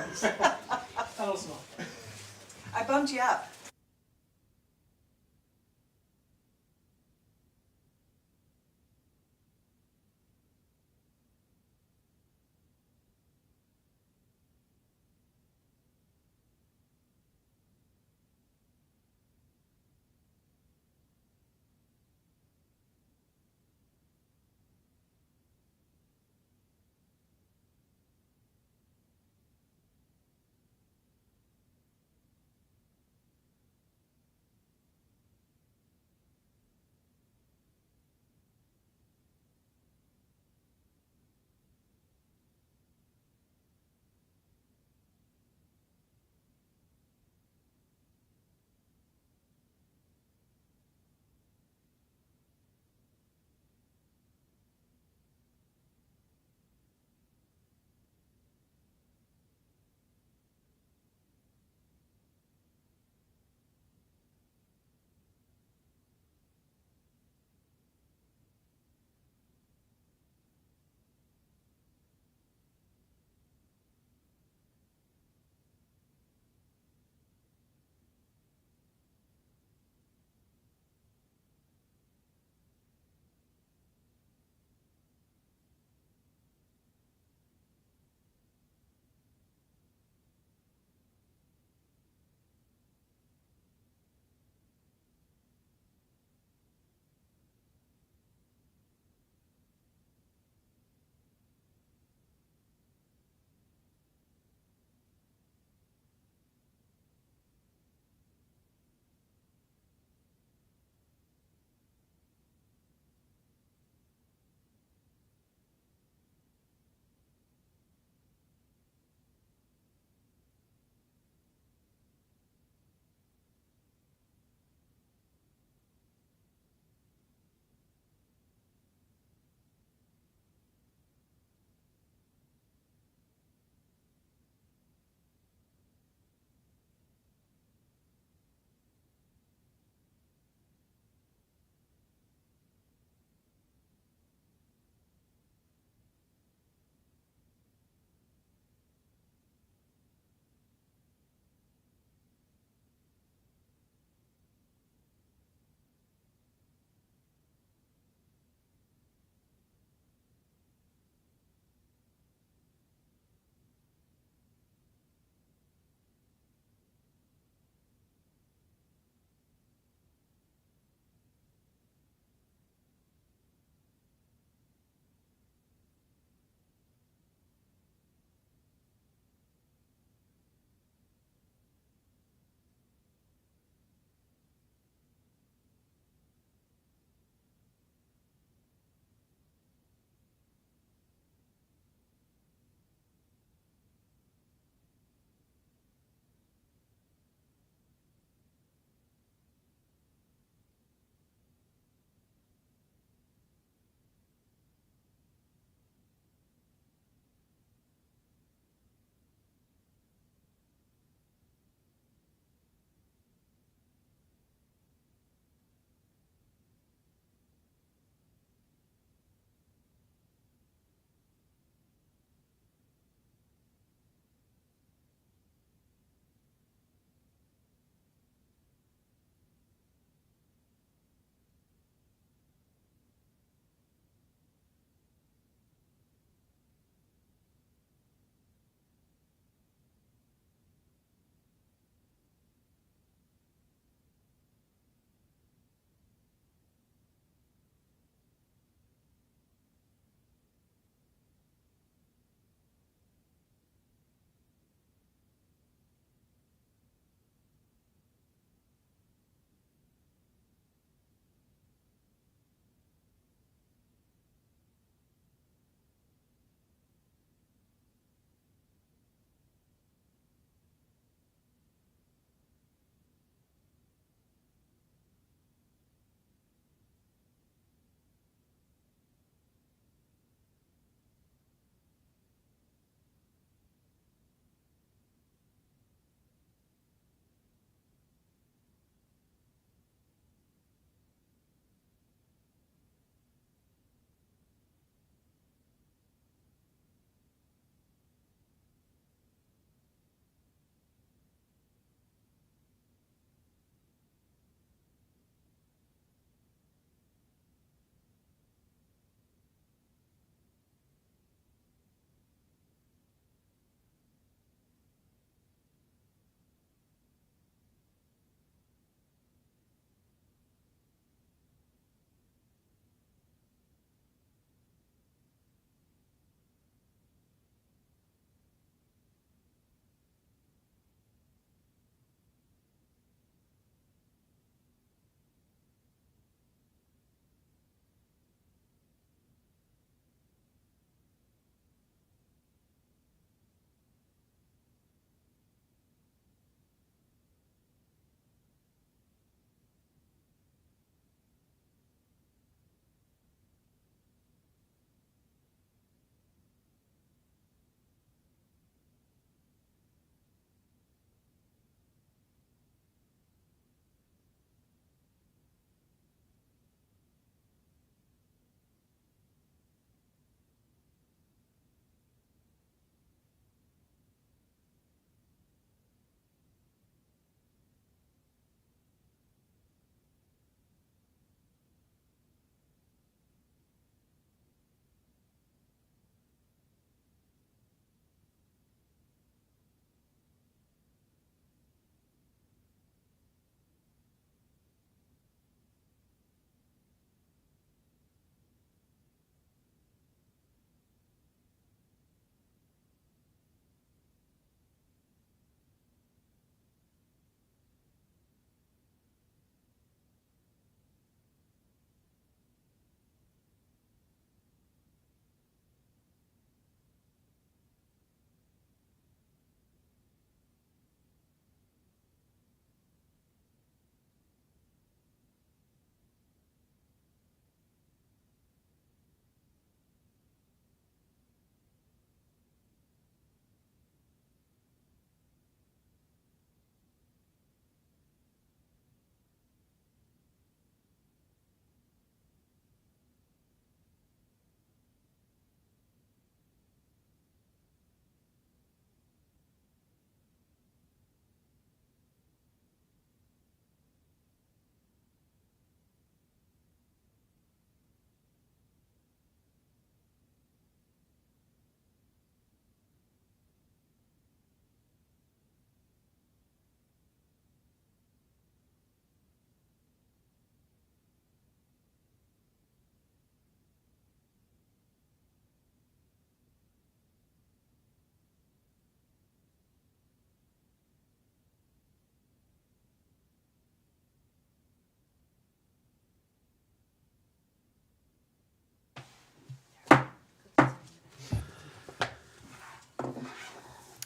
楽しまった。I bumped you up.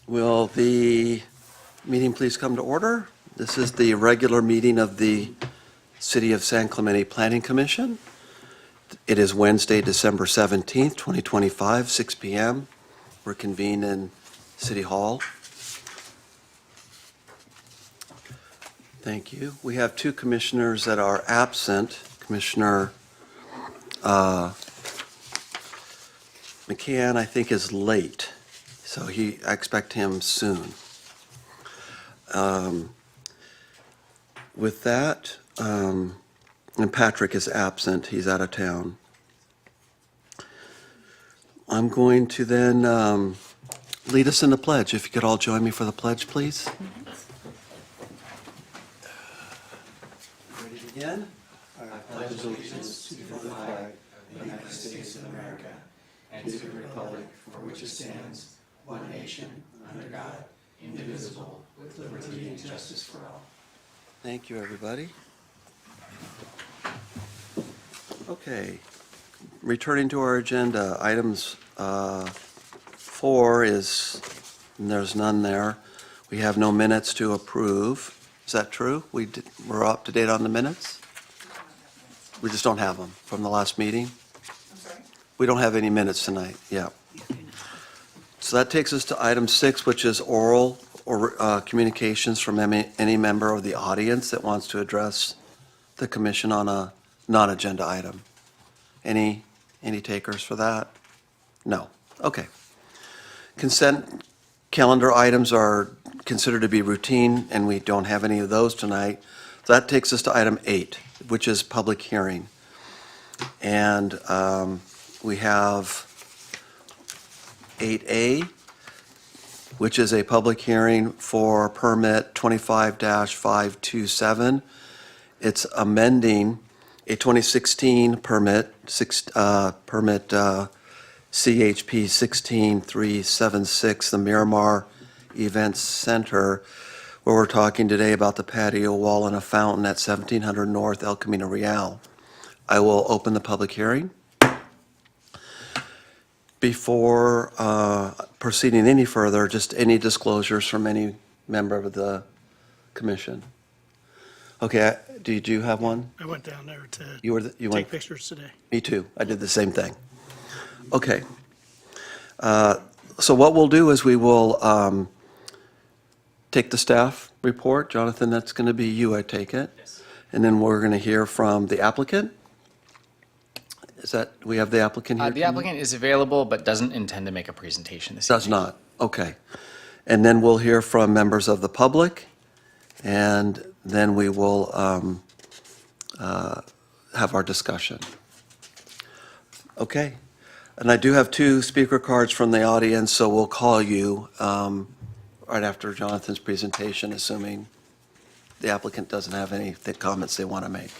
Will the meeting please come to order? This is the regular meeting of the City of San Clemente Planning Commission. It is Wednesday, December 17th, 2025, 6 p.m. We're convened in City Hall. Thank you. We have two commissioners that are absent. Commissioner McCann, I think, is late, so I expect him soon. With that, and Patrick is absent, he's out of town. I'm going to then lead us in the pledge. If you could all join me for the pledge, please. Ready to begin? I pledge allegiance to the flag of the United States of America and to the republic for which it stands, one nation, under God, indivisible, with liberty and justice for all. Thank you, everybody. Okay, returning to our agenda, items 4 is, and there's none there. We have no minutes to approve. Is that true? We're up to date on the minutes? We just don't have them from the last meeting? I'm sorry? We don't have any minutes tonight, yeah. So that takes us to item 6, which is oral or communications from any member of the audience that wants to address the commission on a non-agenda item. Any takers for that? No. Okay. Consent calendar items are considered to be routine, and we don't have any of those tonight. So that takes us to item 8, which is public hearing. And we have 8A, which is a public hearing for permit 25-527. It's amending a 2016 permit, permit CHP 16376, the Miramar Events Center, where we're talking today about the patio wall and a fountain at 1700 North El Camino Real. I will open the public hearing. Before proceeding any further, just any disclosures from any member of the commission? Okay, did you have one? I went down there to You went? take pictures today. Me too. I did the same thing. Okay. So what we'll do is we will take the staff report. Jonathan, that's going to be you, I take it? Yes. And then we're going to hear from the applicant? We have the applicant here? The applicant is available but doesn't intend to make a presentation this Does evening. not, okay. And then we'll hear from members of the public, and then we will have our discussion. Okay. And I do have 2 speaker cards from the audience, so we'll call you right after Jonathan's presentation, assuming the applicant doesn't have any comments they want to make.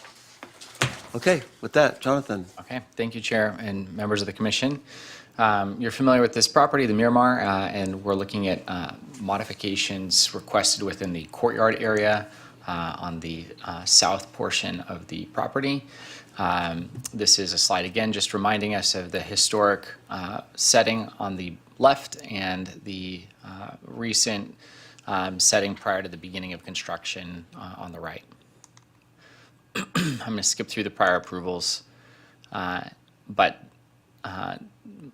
Okay, with that, Jonathan. Okay, thank you, Chair and members of the commission. You're familiar with this property, the Miramar, and we're looking at modifications requested within the courtyard area on the south portion of the property. This is a slide, again, just reminding us of the historic setting on the left and the recent setting prior to the beginning of construction on the right. I'm going to skip through the prior approvals, but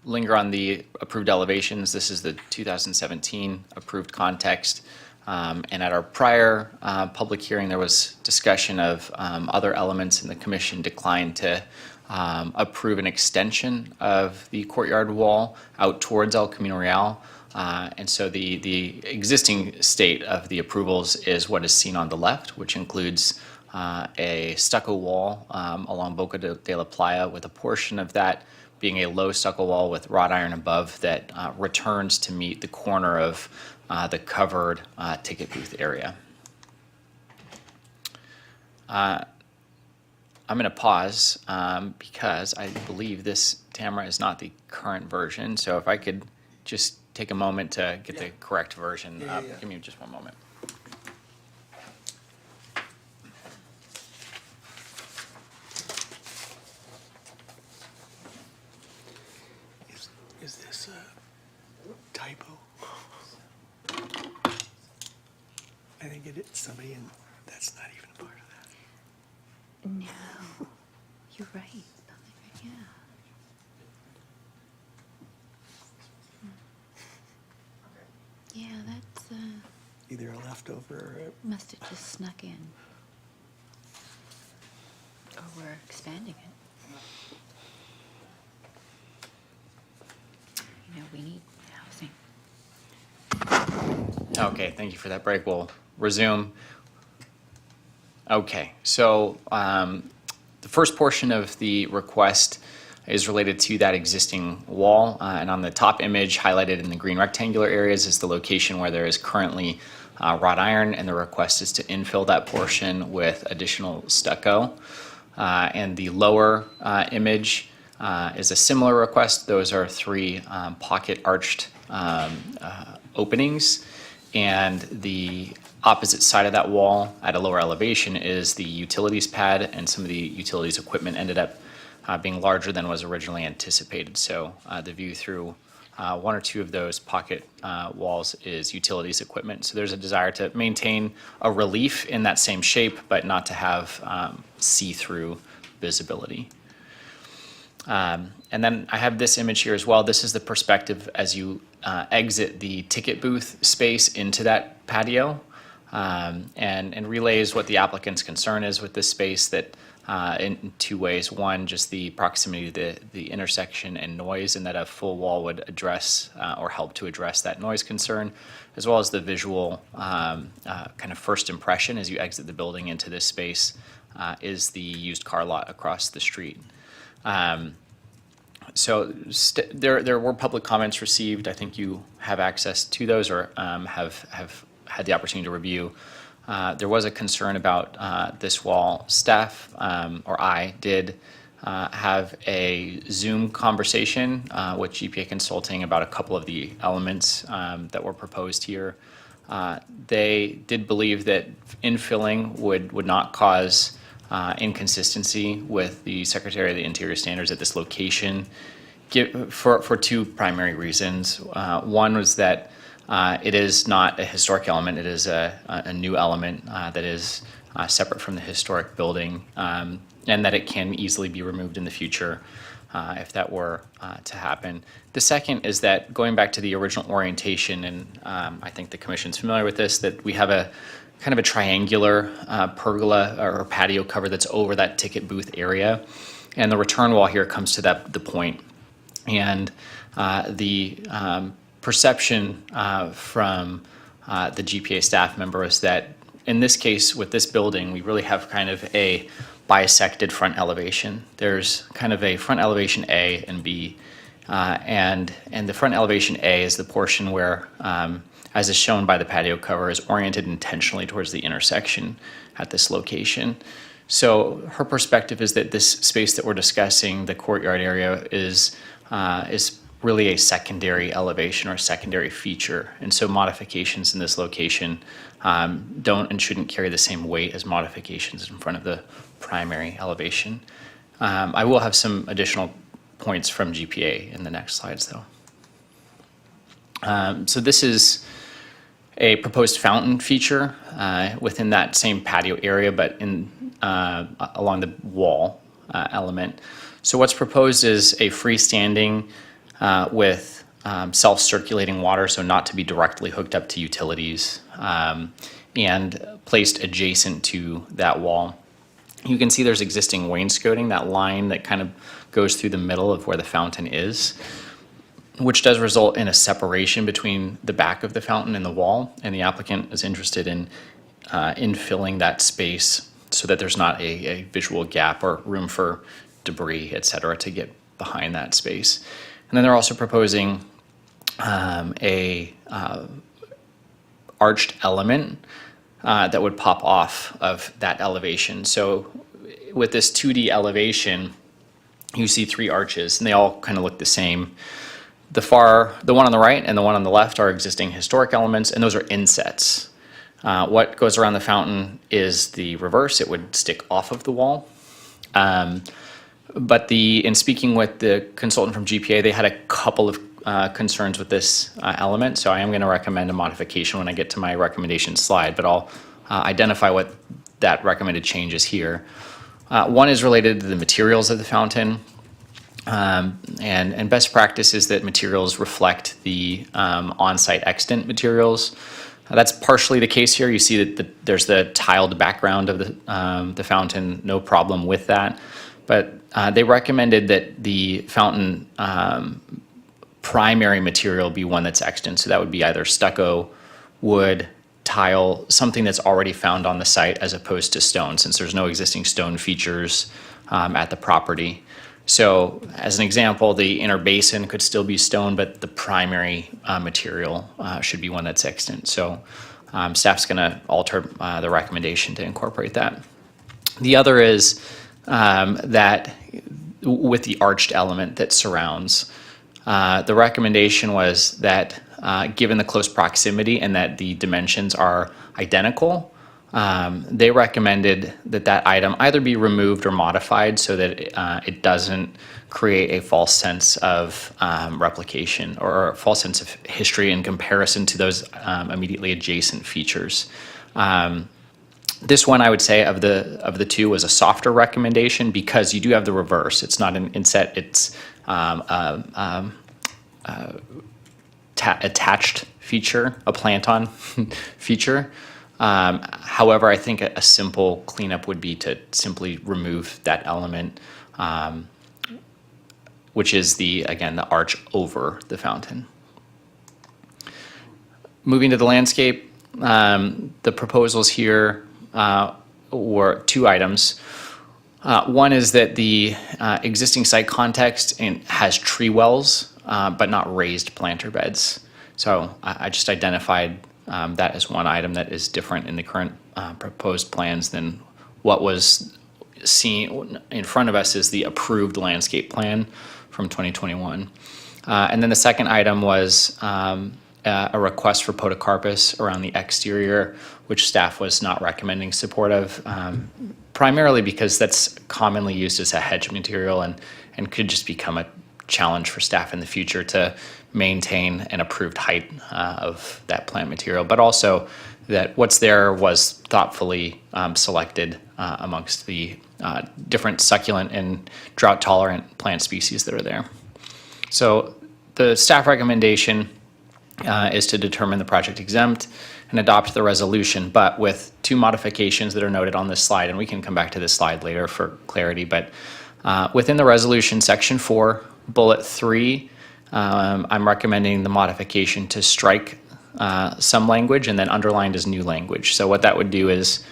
linger on the approved elevations. This is the 2017 approved context. And at our prior public hearing, there was discussion of other elements, and the commission declined to approve an extension of the courtyard wall out towards El Camino Real. And so the existing state of the approvals is what is seen on the left, which includes a stucco wall along Boca de la Playa, with a portion of that being a low stucco wall with wrought iron above that returns to meet the corner of the covered ticket booth area. I'm going to pause because I believe this Tamara is not the current version. So if I could just take a moment to get the correct version up. Give me just one moment. Is this a typo? get it, somebody, and that's not even a part of that. No, you're right. Yeah. Yeah, that's, Either a leftover or must have just snuck in. Or we're expanding it. You know, we need housing. Okay, thank you for that break. We'll resume. Okay, so the first portion of the request is related to that existing wall. And on the top image highlighted in the green rectangular areas is the location where there is currently wrought iron, and the request is to infill that portion with additional stucco. And the lower image is a similar request. Those are three pocket arched openings. And the opposite side of that wall at a lower elevation is the utilities pad, and some of the utilities equipment ended up being larger than was originally anticipated. So the view through one or two of those pocket walls is utilities equipment. So there's a desire to maintain a relief in that same shape, but not to have see-through visibility. And then I have this image here as well. This is the perspective as you exit the ticket booth space into that patio, and relays what the applicant's concern is with this space, that in two ways. One, just the proximity to the intersection and noise, and that a full wall would address or help to address that noise concern, as well as the visual kind of first impression as you exit the building into this space is the used car lot across the street. So there were public comments received. I think you have access to those, or have had the opportunity to review. There was a concern about this wall. Staff, or I, did have a Zoom conversation with GPA Consulting about a couple of the elements that were proposed here. They did believe that infilling would not cause inconsistency with the Secretary of the Interior standards at this location, for two primary reasons. One was that it is not a historic element. It is a new element that is separate from the historic building, and that it can easily be removed in the future if that were to happen. The second is that, going back to the original orientation, and I think the Commission's familiar with this, that we have a kind of a triangular pergola or patio cover that's over that ticket booth area, and the return wall here comes to the point. And the perception from the GPA staff member is that in this case, with this building, we really have kind of a bisected front elevation. There's kind of a front elevation A and B, and the front elevation A is the portion where, as is shown by the patio cover, is oriented intentionally towards the intersection at this location. So her perspective is that this space that we're discussing, the courtyard area, is really a secondary elevation or a secondary feature. And so modifications in this location don't and shouldn't carry the same weight as modifications in front of the primary elevation. I will have some additional points from GPA in the next slides, though. So this is a proposed fountain feature within that same patio area, but along the wall element. So what's proposed is a freestanding with self-circulating water, so not to be directly hooked up to utilities, and placed adjacent to that wall. You can see there's existing wainscoting, that line that kind of goes through the middle of where the fountain is, which does result in a separation between the back of the fountain and the wall, and the applicant is interested in infilling that space so that there's not a visual gap or room for debris, et cetera, to get behind that space. And then they're also proposing a arched element that would pop off of that elevation. So with this 2D elevation, you see three arches, and they all kind of look the same. The one on the right and the one on the left are existing historic elements, and those are insets. What goes around the fountain is the reverse. It would stick off of the wall. But in speaking with the consultant from GPA, they had a couple of concerns with this element, so I am going to recommend a modification when I get to my recommendation slide, but I'll identify what that recommended change is here. One is related to the materials of the fountain. And best practice is that materials reflect the on-site extant materials. That's partially the case here. You see that there's the tiled background of the fountain, no problem with that. But they recommended that the fountain primary material be one that's extant. So that would be either stucco, wood, tile, something that's already found on the site as opposed to stone, since there's no existing stone features at the property. So as an example, the inner basin could still be stone, but the primary material should be one that's extant. So staff's going to alter the recommendation to incorporate that. The other is that with the arched element that surrounds, the recommendation was that given the close proximity and that the dimensions are identical, they recommended that that item either be removed or modified so that it doesn't create a false sense of replication or a false sense of history in comparison to those immediately adjacent features. This one, I would say, of the two was a softer recommendation because you do have the reverse. It's not an inset, it's attached feature, a plant-on feature. However, I think a simple cleanup would be to simply remove that element, which is again, the arch over the fountain. Moving to the landscape, the proposals here were two items. One is that the existing site context has tree wells, but not raised planter beds. So I just identified that as one item that is different in the current proposed plans than what was seen in front of us is the approved landscape plan from 2021. And then the second item was a request for podocarpus around the exterior, which staff was not recommending support of, primarily because that's commonly used as a hedge material and could just become a challenge for staff in the future to maintain an approved height of that plant material, but also that what's there was thoughtfully selected amongst the different succulent and drought tolerant plant species that are there. So the staff recommendation is to determine the project exempt and adopt the resolution, but with two modifications that are noted on this slide, and we can come back to this slide later for clarity, but within the resolution, section 4, bullet 3, I'm recommending the modification to strike some language and then underlined as new language. So what that would do is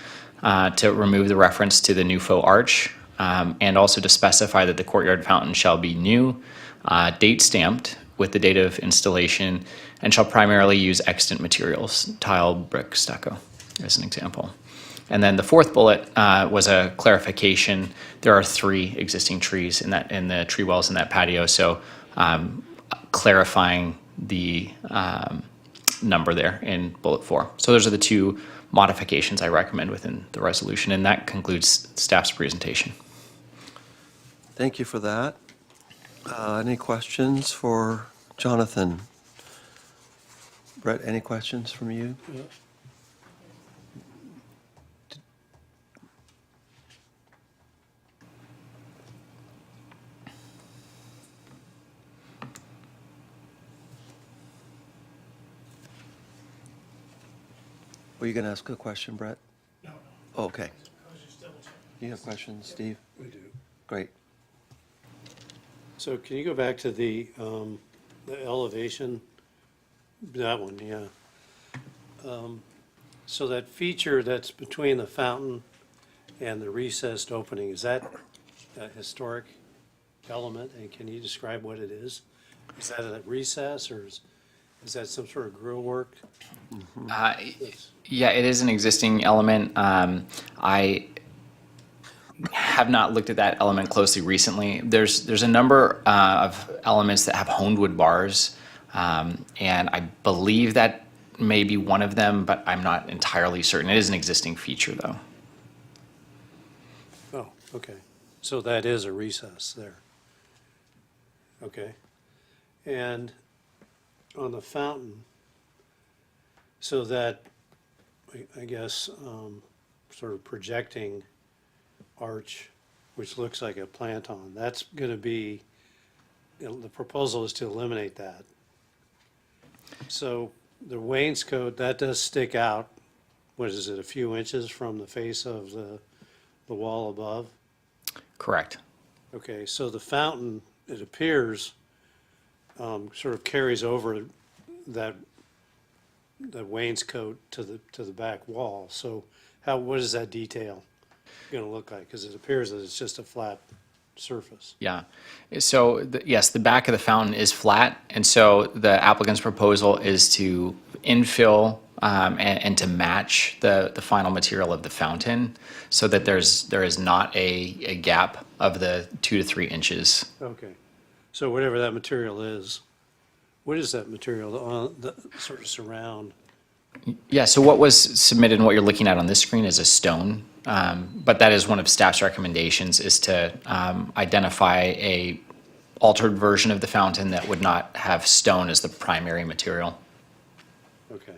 to remove the reference to the new faux arch and also to specify that the courtyard fountain shall be new, date stamped with the date of installation, and shall primarily use extant materials, tile, brick, stucco, as an example. And then the fourth bullet was a clarification. There are 3 existing trees in the tree wells in that patio, so clarifying the number there in bullet 4. So those are the 2 modifications I recommend within the resolution, and that concludes staff's presentation. Thank you for that. Any questions for Jonathan? Brett, any questions from you? Yeah. Were you going to ask a question, Brett? No, Oh, okay. I was just double checking. You have questions, Steve? We do. Great. So can you go back to the elevation? That one, yeah. So that feature that's between the fountain and the recessed opening, is that a historic element? And can you describe what it is? Is that a recess or is that some sort of grill work? Yeah, it is an existing element. I have not looked at that element closely recently. There's a number of elements that have honed wood bars, and I believe that may be one of them, but I'm not entirely certain. It is an existing feature, though. Oh, okay. So that is a recess there. Okay. And on the fountain, so that I guess, sort of projecting arch, which looks like a plant-on. That's going to be, the proposal is to eliminate that. So the wainscot, that does stick out, what is it, a few inches from the face of the wall above? Correct. Okay, so the fountain, it appears, sort of carries over that wainscot to the back wall. So what is that detail gonna look like? Because it appears that it's just a flat surface. Yeah. So, yes, the back of the fountain is flat, and so the applicant's proposal is to infill and to match the final material of the fountain so that there is not a gap of the 2 to 3 inches. Okay, so whatever that material is, what is that material, the sort of surround? Yeah, so what was submitted and what you're looking at on this screen is a stone, but that is one of staff's recommendations, is to identify a altered version of the fountain that would not have stone as the primary material. Okay,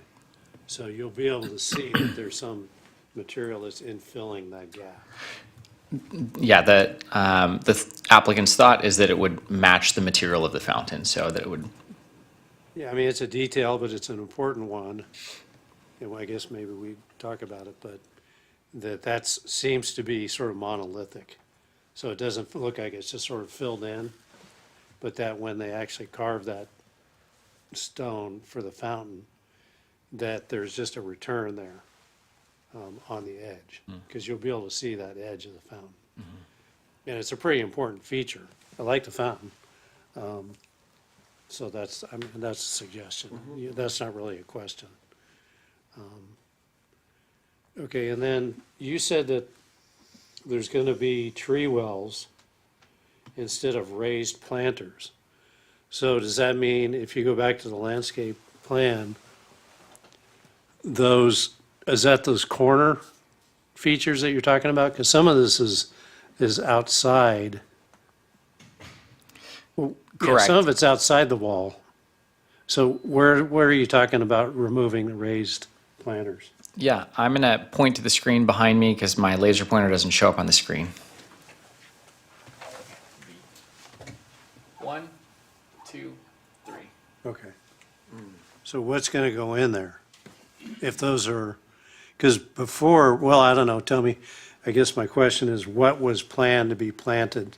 so you'll be able to see that there's some material that's infilling that gap. Yeah, the applicant's thought is that it would match the material of the fountain, so that it would, Yeah, I mean, it's a detail, but it's an important one. And I guess maybe we talk about it, but that seems to be sort of monolithic. So it doesn't look like it's just sort of filled in, but that when they actually carve that stone for the fountain, that there's just a return there on the edge, because you'll be able to see that edge of the fountain. And it's a pretty important feature. I like the fountain. So that's a suggestion. Yeah, that's not really a question. Okay, and then you said that there's going to be tree wells instead of raised planters. So does that mean, if you go back to the landscape plan, is that those corner features that you're talking about? Because some of this is outside. Well, yeah, Correct. some of it's outside the wall. So where are you talking about removing the raised planters? yeah, I'm gonna point to the screen behind me because my laser pointer doesn't show up on the screen. 1, 2, 3. Okay. So what's going to go in there? If those are, because before, well, I don't know, tell me, I guess my question is, what was planned to be planted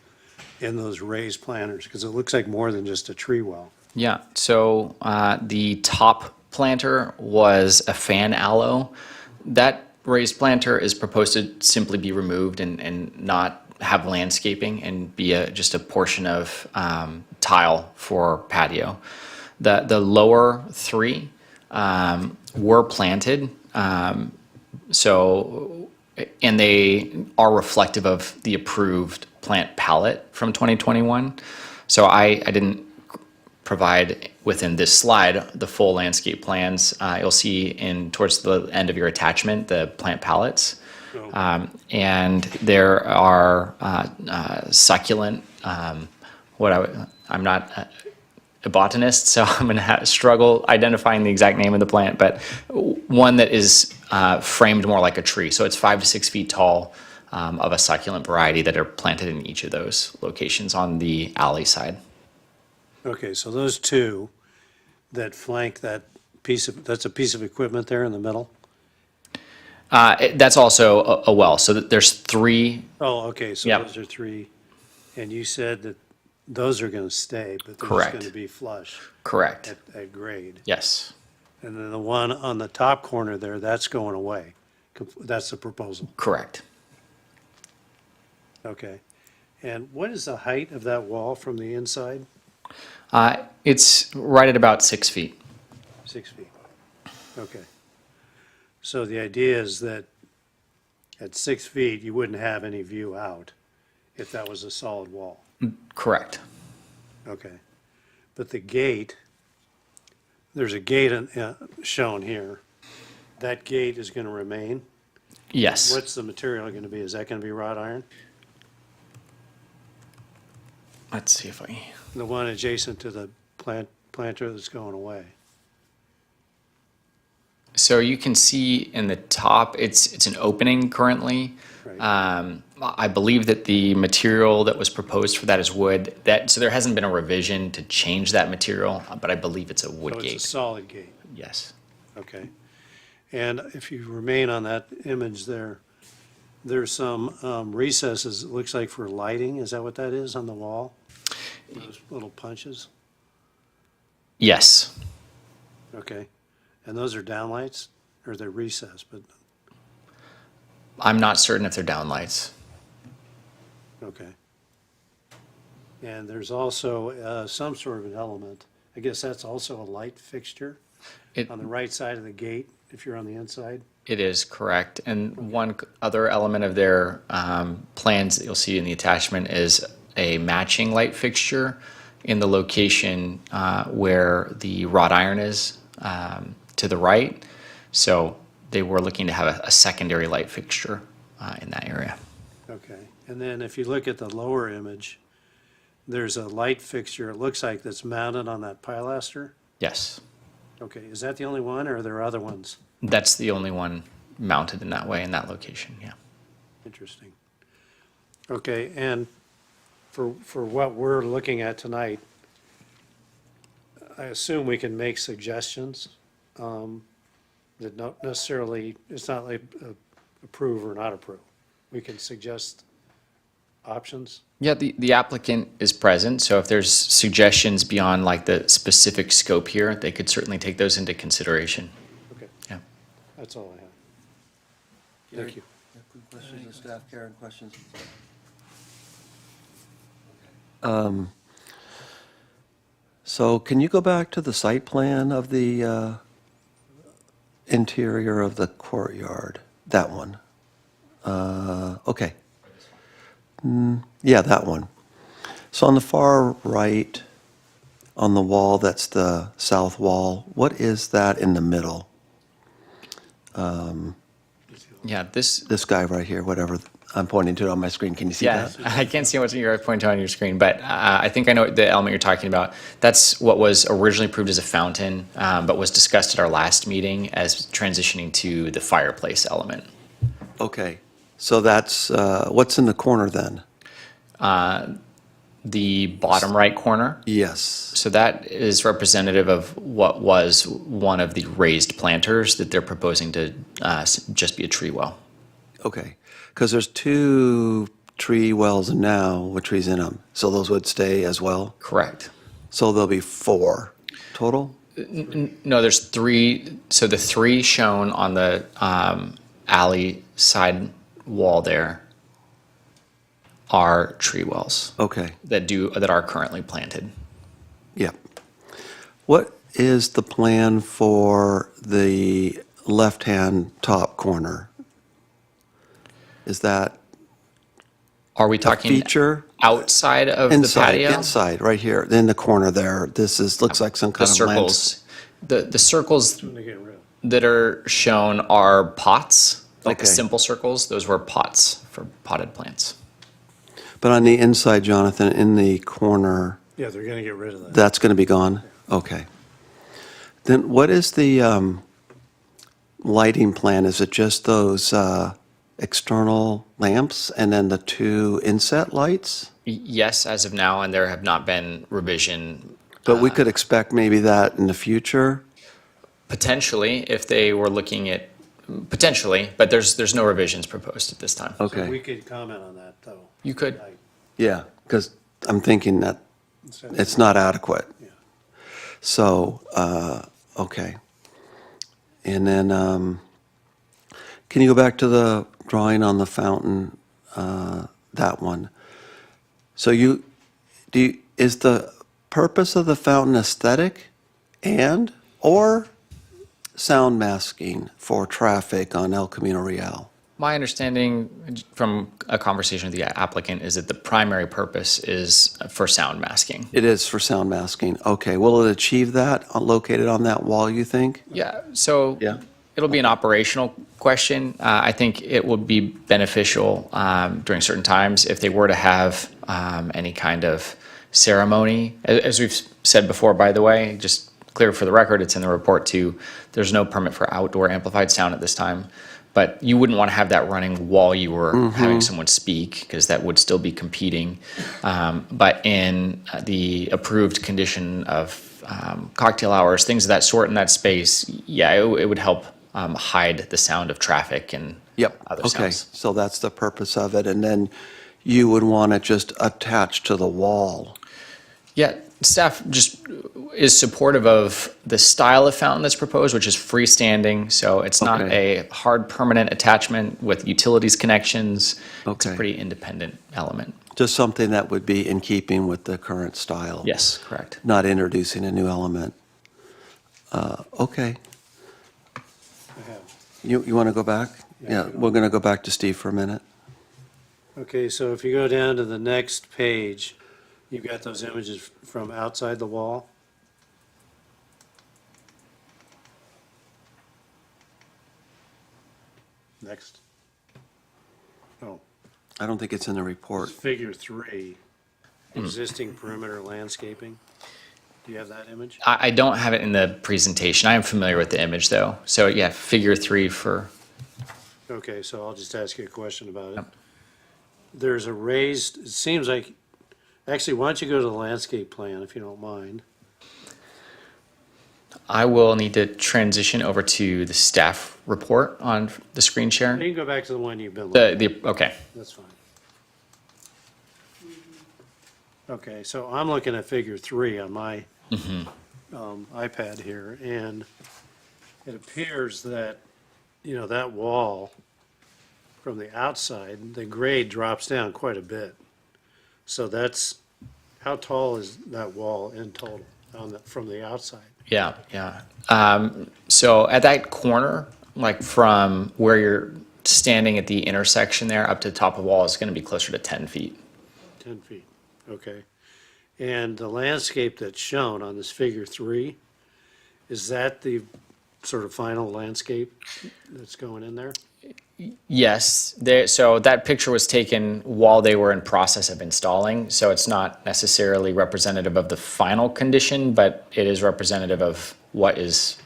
in those raised planters? Because it looks like more than just a tree well. Yeah, so the top planter was a fan aloe. That raised planter is proposed to simply be removed and not have landscaping and be just a portion of tile for patio. The lower 3 were planted, so, and they are reflective of the approved plant palette from 2021. So I didn't provide within this slide the full landscape plans. You'll see towards the end of your attachment the plant palettes. And there are succulent, I'm not a botanist, so I'm going to struggle identifying the exact name of the plant, but one that is framed more like a tree. So it's 5 to 6 feet tall, of a succulent variety that are planted in each of those locations on the alley side. Okay, so those two that flank that's a piece of equipment there in the middle? That's also a well. So there's 3. Oh, okay, so Yep. those are 3. And you said that those are going to stay, but they're just Correct. going to be flush Correct. at grade. Yes. And then the one on the top corner there, that's going away. That's the proposal. Correct. Okay. And what is the height of that wall from the inside? It's right at about 6 feet. 6 feet. Okay. So the idea is that at 6 feet, you wouldn't have any view out if that was a solid wall. Correct. Okay. But the gate, there's a gate shown here. That gate is going to remain. Yes. What's the material going to be? Is that going to be wrought iron? Let's see if I. The one adjacent to the planter that's going away. So you can see in the top, it's an opening currently. Right. I believe that the material that was proposed for that is wood. So there hasn't been a revision to change that material, but I believe it's a wood So it's a gate. solid gate, Yes. okay. And if you remain on that image there, there's some recesses, it looks like for lighting, is that what that is on the wall? Those little punches, Yes. okay. And those are downlights, or they're recessed, but, I'm not certain if they're downlights. okay. And there's also some sort of an element, I guess that's also a light fixture It, on the right side of the gate, if you're on the inside? it is correct. And one other element of their plans that you'll see in the attachment is a matching light fixture in the location where the wrought iron is to the right. So they were looking to have a secondary light fixture in that area. Okay, and then if you look at the lower image, there's a light fixture, it looks like that's mounted on that pilaster. Yes, Okay, is that the only one, or are there other ones? that's the only one mounted in that way in that location, yeah. Interesting. Okay, and for what we're looking at tonight, I assume we can make suggestions that don't necessarily, it's not like approve or not approve. We can suggest options? Yeah, the applicant is present, so if there's suggestions beyond like the specific scope here, they could certainly take those into consideration. Okay, Yeah. that's all I have. Thank you. Questions of staff, Karen, questions? So can you go back to the site plan of the interior of the courtyard? That one? Okay. Yeah, that one. So on the far right, on the wall, that's the south wall, what is that in the middle? Yeah, this, This guy right here, whatever I'm pointing to on my screen, can you see yeah, that? I can't see what you're pointing to on your screen, but I think I know the element you're talking about. That's what was originally approved as a fountain, but was discussed at our last meeting as transitioning to the fireplace element. Okay, so that's, what's in the corner then? The bottom right corner, Yes, so that is representative of what was one of the raised planters that they're proposing to just be a tree well. okay, because there's 2 tree wells now with trees in them, so those would stay as well? Correct. So there'll be 4 total? No, there's 3, so the 3 shown on the alley side wall there are tree wells Okay, that are currently planted. yep. What is the plan for the left-hand top corner? Is that Are we a talking feature? outside of the Inside, patio? inside, right here, in the corner there. This is, looks like some The kind of lands- circles, the circles When they get rid of. that are shown are pots, like the Okay. simple circles. Those were pots for potted plants. But on the inside, Jonathan, in the corner, Yeah, they're gonna get rid of that. that's going to be gone? Okay. Then what is the lighting plan? Is it just those external lamps and then the 2 inset lights? Yes, as of now, and there have not been revision. But we could expect maybe that in the future? Potentially, if they were looking at, potentially, but there's no revisions proposed at this time. So we Okay, could comment on that, though. You could. Like, yeah, because I'm thinking that it's not adequate. Yeah. So, okay. And then, can you go back to the drawing on the fountain, that one? So is the purpose of the fountain aesthetic or sound masking for traffic on El Camino Real? My understanding from a conversation with the applicant is that the primary purpose is for sound masking. It is for sound masking. Okay, will it achieve that, located on that wall, you think? Yeah, so Yeah. it'll be an operational question. I think it would be beneficial during certain times if they were to have any kind of ceremony. As we've said before, by the way, just clear for the record, it's in the report too, there's no permit for outdoor amplified sound at this time. But you wouldn't want to have that running while you were having someone speak, because that would still be competing. But in the approved condition of cocktail hours, things of that sort in that space, yeah, it would help hide the sound of traffic and Yep, other okay, sounds. so that's the purpose of it, and then you would want it just attached to the wall. Yeah, staff just is supportive of the style of fountain that's proposed, which is freestanding, so it's not Okay. a hard permanent attachment with utilities connections. It's a Okay. pretty independent element. Just something that would be in keeping with the current style. Yes, correct. Not introducing a new element. Okay, I have. you want to go back? Yeah, we're going to go back to Steve for a minute. Okay, so if you go down to the next page, you've got those images from outside the wall. Next. Oh, I don't think it's in the report. it's figure 3, existing perimeter landscaping. Do you have that image? I don't have it in the presentation. I am familiar with the image, though. So yeah, figure 3 for, Okay, so I'll just ask you a question about it. Yep. There's a raised, it seems like, actually, why don't you go to the landscape plan if you don't mind? I will need to transition over to the staff report on the screen share. You can go back to the one you've been looking at. Okay, That's fine. Okay, so I'm looking at figure 3 on my iPad here, and it appears that, you know, that wall from the outside, the grade drops down quite a bit. So that's, how tall is that wall in total from the outside? yeah, yeah. So at that corner, like from where you're standing at the intersection there up to the top of the wall is going to be closer to 10 feet. 10 feet, okay. And the landscape that's shown on this figure 3, is that the sort of final landscape that's going in there? Yes, so that picture was taken while they were in process of installing, so it's not necessarily representative of the final condition, but it is representative of what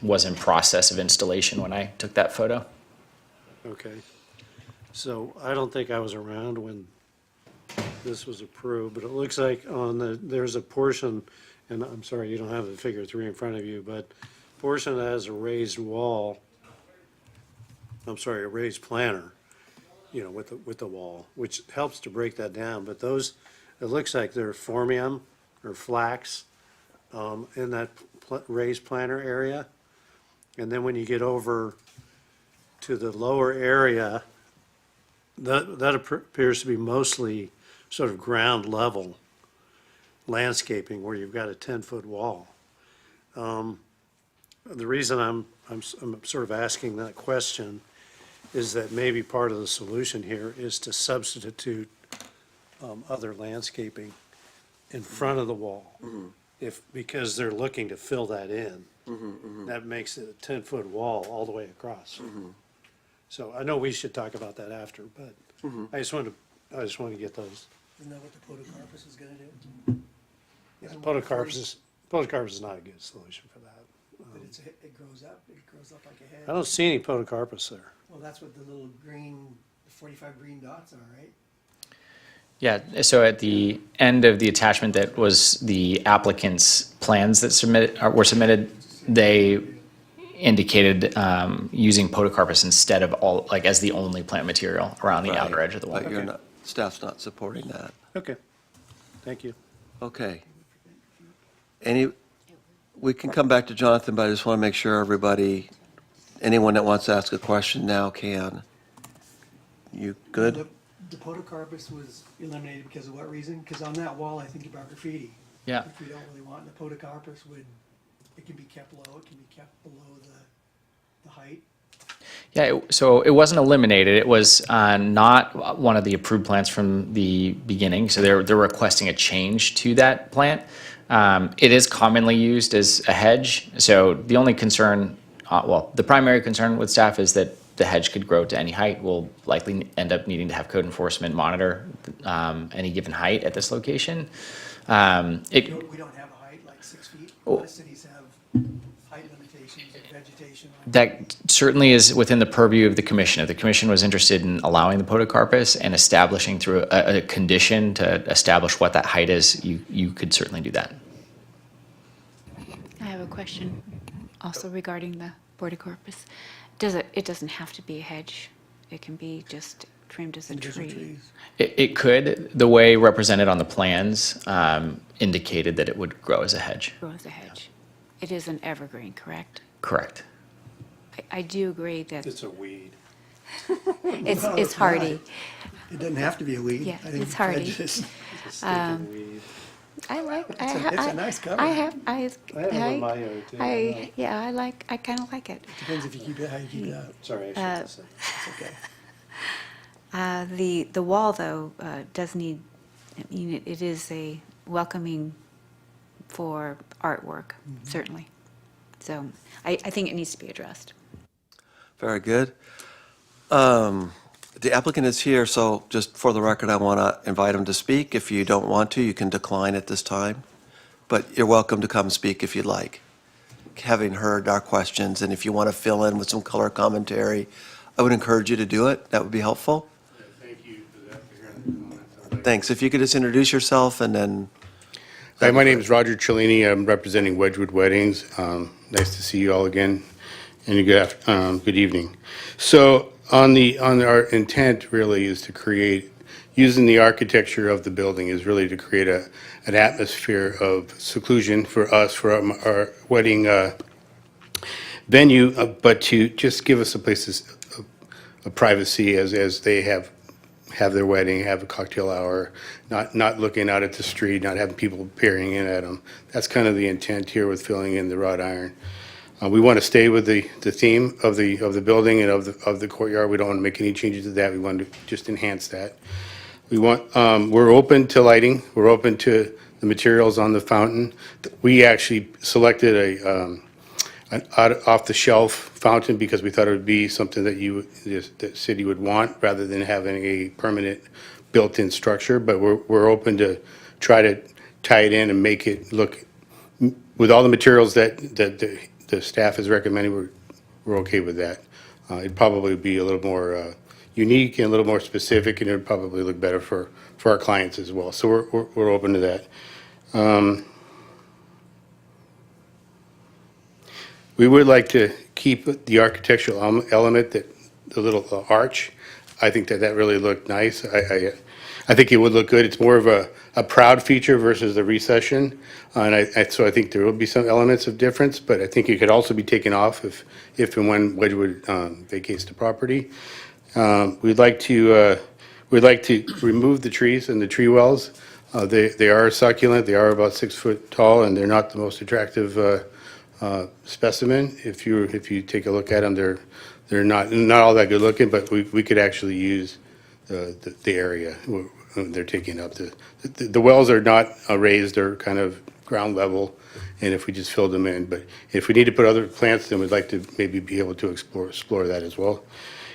was in process of installation when I took that photo. Okay. So I don't think I was around when this was approved, but it looks like there's a portion, and I'm sorry, you don't have the figure 3 in front of you, but portion that has a raised wall, I'm sorry, a raised planter, you know, with the wall, which helps to break that down, but those, it looks like they're formium or flax in that raised planter area. And then when you get over to the lower area, that appears to be mostly sort of ground level landscaping where you've got a 10-foot wall. The reason I'm sort of asking that question is that maybe part of the solution here is to substitute other landscaping in front of the wall. Because they're looking to fill that in. That makes it a 10-foot wall all the way across. So I know we should talk about that after, but I just want to get those. Isn't that what the podocarpus is gonna do? Isn't what the first- Podocarpus is not a good solution for that. But it grows up like a head. I don't see any podocarpus there. Well, that's what the little green, the 45 green dots are, right? Yeah, so at the end of the attachment that was the applicant's plans that were submitted, they indicated using podocarpus instead of as the only plant material around the outer edge of the wall. But staff's not supporting that. Okay, thank you. Okay. We can come back to Jonathan, but I just want to make sure anyone that wants to ask a question now can. You good? The podocarpus was eliminated because of what reason? Because on that wall, I think about graffiti. Yeah. Which we don't really want. And the podocarpus it can be kept low, it can be kept below the height. Yeah, so it wasn't eliminated. It was not one of the approved plants from the beginning. So they're requesting a change to that plant. It is commonly used as a hedge. So the only concern, the primary concern with staff is that the hedge could grow to any height. We'll likely end up needing to have code enforcement monitor any given height at this location. We don't have a height like 6 feet. A lot of cities have height limitations of vegetation? That certainly is within the purview of the commission. If the commission was interested in allowing the podocarpus and establishing through a condition to establish what that height is, you could certainly do that. I have a question also regarding the Bordicorpus. It doesn't have to be a hedge. It can be just trimmed as a Individual tree. trees? It could. The way represented on the plans indicated that it would grow as a hedge. Grow as a hedge. It is an evergreen, correct? Correct. I do agree that It's a weed. it's No, it's hardy. It doesn't have to be a weed. Yeah, I think it's hardy. just- It's a stinking weed. I like. It's a nice cover. I have. I have it on my yard too. Yeah, I kind of like it. Depends if you keep it, how you keep it up. Sorry, I shouldn't say. It's okay. The wall, though, does need, I mean, it is a welcoming for artwork, certainly. So I think it needs to be addressed. Very good. The applicant is here, so just for the record, I want to invite him to speak. If you don't want to, you can decline at this time, but you're welcome to come speak if you'd like. Having heard our questions, and if you want to fill in with some color commentary, I would encourage you to do it. That would be helpful. Thank you for that, for hearing the comments. Thanks. If you could just introduce yourself and then, Hi, my name is Roger Cellini. I'm representing Wedgwood Weddings. Nice to see you all again, and good evening. So our intent really is to create, using the architecture of the building, is really to create an atmosphere of seclusion for us, for our wedding venue, but to just give us a place of privacy as they have their wedding, have a cocktail hour, not looking out at the street, not having people peering in at them. That's kind of the intent here with filling in the wrought iron. We want to stay with the theme of the building and of the courtyard. We don't want to make any changes to that. We want to just enhance that. We're open to lighting. We're open to the materials on the fountain. We actually selected an off-the-shelf fountain because we thought it would be something that the city would want rather than having a permanent built-in structure. But we're open to try to tie it in and make it look, with all the materials that the staff is recommending, we're okay with that. It'd probably be a little more unique and a little more specific, and it'd probably look better for our clients as well. So we're open to that. We would like to keep the architectural element, that the little arch. I think that really looked nice. I think it would look good. It's more of a proud feature versus the recession. So I think there will be some elements of difference, but I think it could also be taken off if and when Wedgwood vacates the property. We'd like to remove the trees and the tree wells. They are succulent. They are about 6 foot tall, and they're not the most attractive specimen. If you take a look at them, they're not all that good looking, but we could actually use the area they're taking up. The wells are not raised; they're kind of ground level, and if we just filled them in, but if we need to put other plants, then we'd like to maybe be able to explore that as well.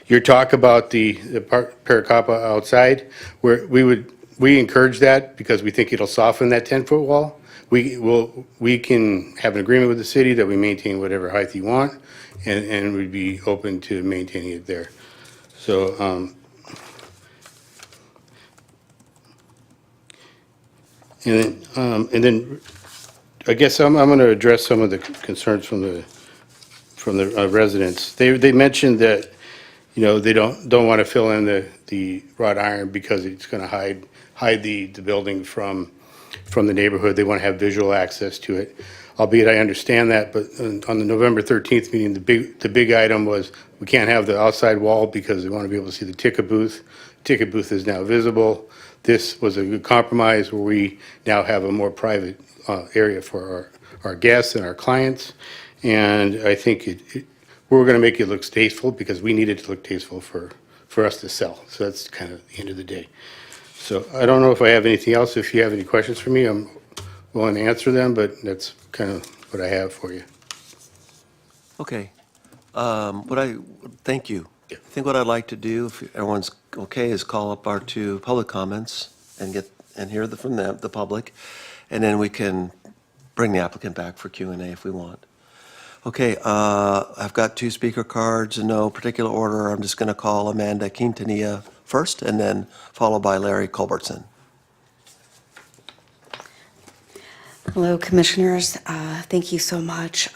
Your talk about the Paracapa outside, we encourage that because we think it'll soften that 10-foot wall. We can have an agreement with the city that we maintain whatever height you want, and we'd be open to maintaining it there. So, and then I guess I'm going to address some of the concerns from the residents. They mentioned that, they don't want to fill in the wrought iron because it's going to hide the building from the neighborhood. They want to have visual access to it. Albeit I understand that, but on the November 13th meeting, the big item was we can't have the outside wall because they want to be able to see the ticket booth. Ticket booth is now visible. This was a good compromise where we now have a more private area for our guests and our clients. And I think we're going to make it look tasteful because we need it to look tasteful for us to sell. So that's kind of the end of the day. So I don't know if I have anything else. If you have any questions for me, I'm willing to answer them, but that's kind of what I have for you. okay. Thank you. Yeah. I think what I'd like to do, if everyone's okay, is call up our two public comments and hear from them, the public, and then we can bring the applicant back for Q&A if we want. Okay, I've got 2 speaker cards in no particular order. I'm just going to call Amanda Quintanilla first, and then followed by Larry Culbertson. Hello, Commissioners. Thank you so much.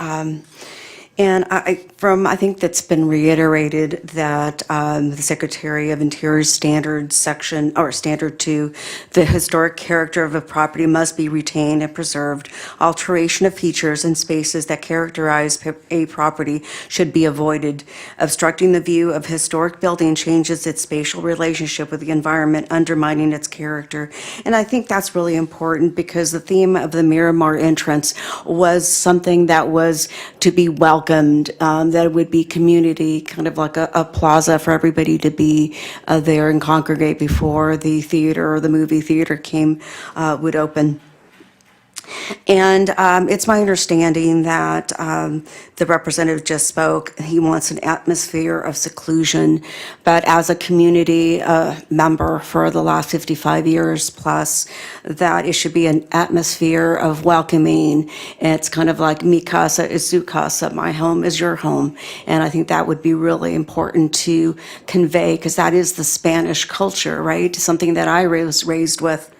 And I think that's been reiterated that the Secretary of Interior's standards section, or standard 2, the historic character of a property must be retained and preserved. Alteration of features and spaces that characterize a property should be avoided. Obstructing the view of historic building changes its spatial relationship with the environment, undermining its character. And I think that's really important because the theme of the Miramar entrance was something that was to be welcomed, that it would be community, kind of like a plaza for everybody to be there and congregate before the theater or the movie theater would open. And it's my understanding that the representative just spoke, he wants an atmosphere of seclusion, but as a community member for the last 55 years plus, that it should be an atmosphere of welcoming. It's kind of like mi casa is su casa, my home is your home. And I think that would be really important to convey, because that is the Spanish culture, right? Something that I was raised with.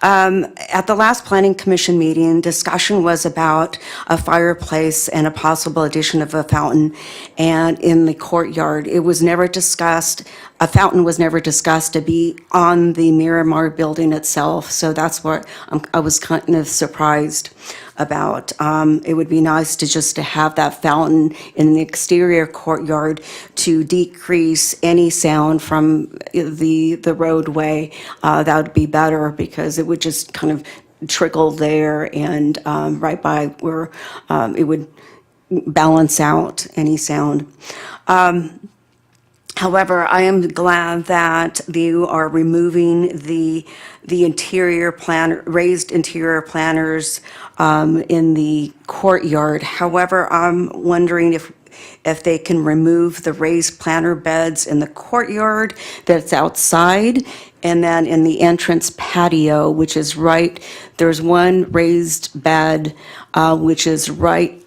At the last Planning Commission meeting, discussion was about a fireplace and a possible addition of a fountain, and in the courtyard. It was never discussed, a fountain was never discussed to be on the Miramar building itself, so that's what I was kind of surprised about. It would be nice to have that fountain in the exterior courtyard to decrease any sound from the roadway. That would be better, because it would just kind of trickle there and right by where it would balance out any sound. However, I am glad that you are removing the interior plan, raised interior planters in the courtyard. However, I'm wondering if they can remove the raised planter beds in the courtyard that's outside, and then in the entrance patio, which is right, there's one raised bed, which is right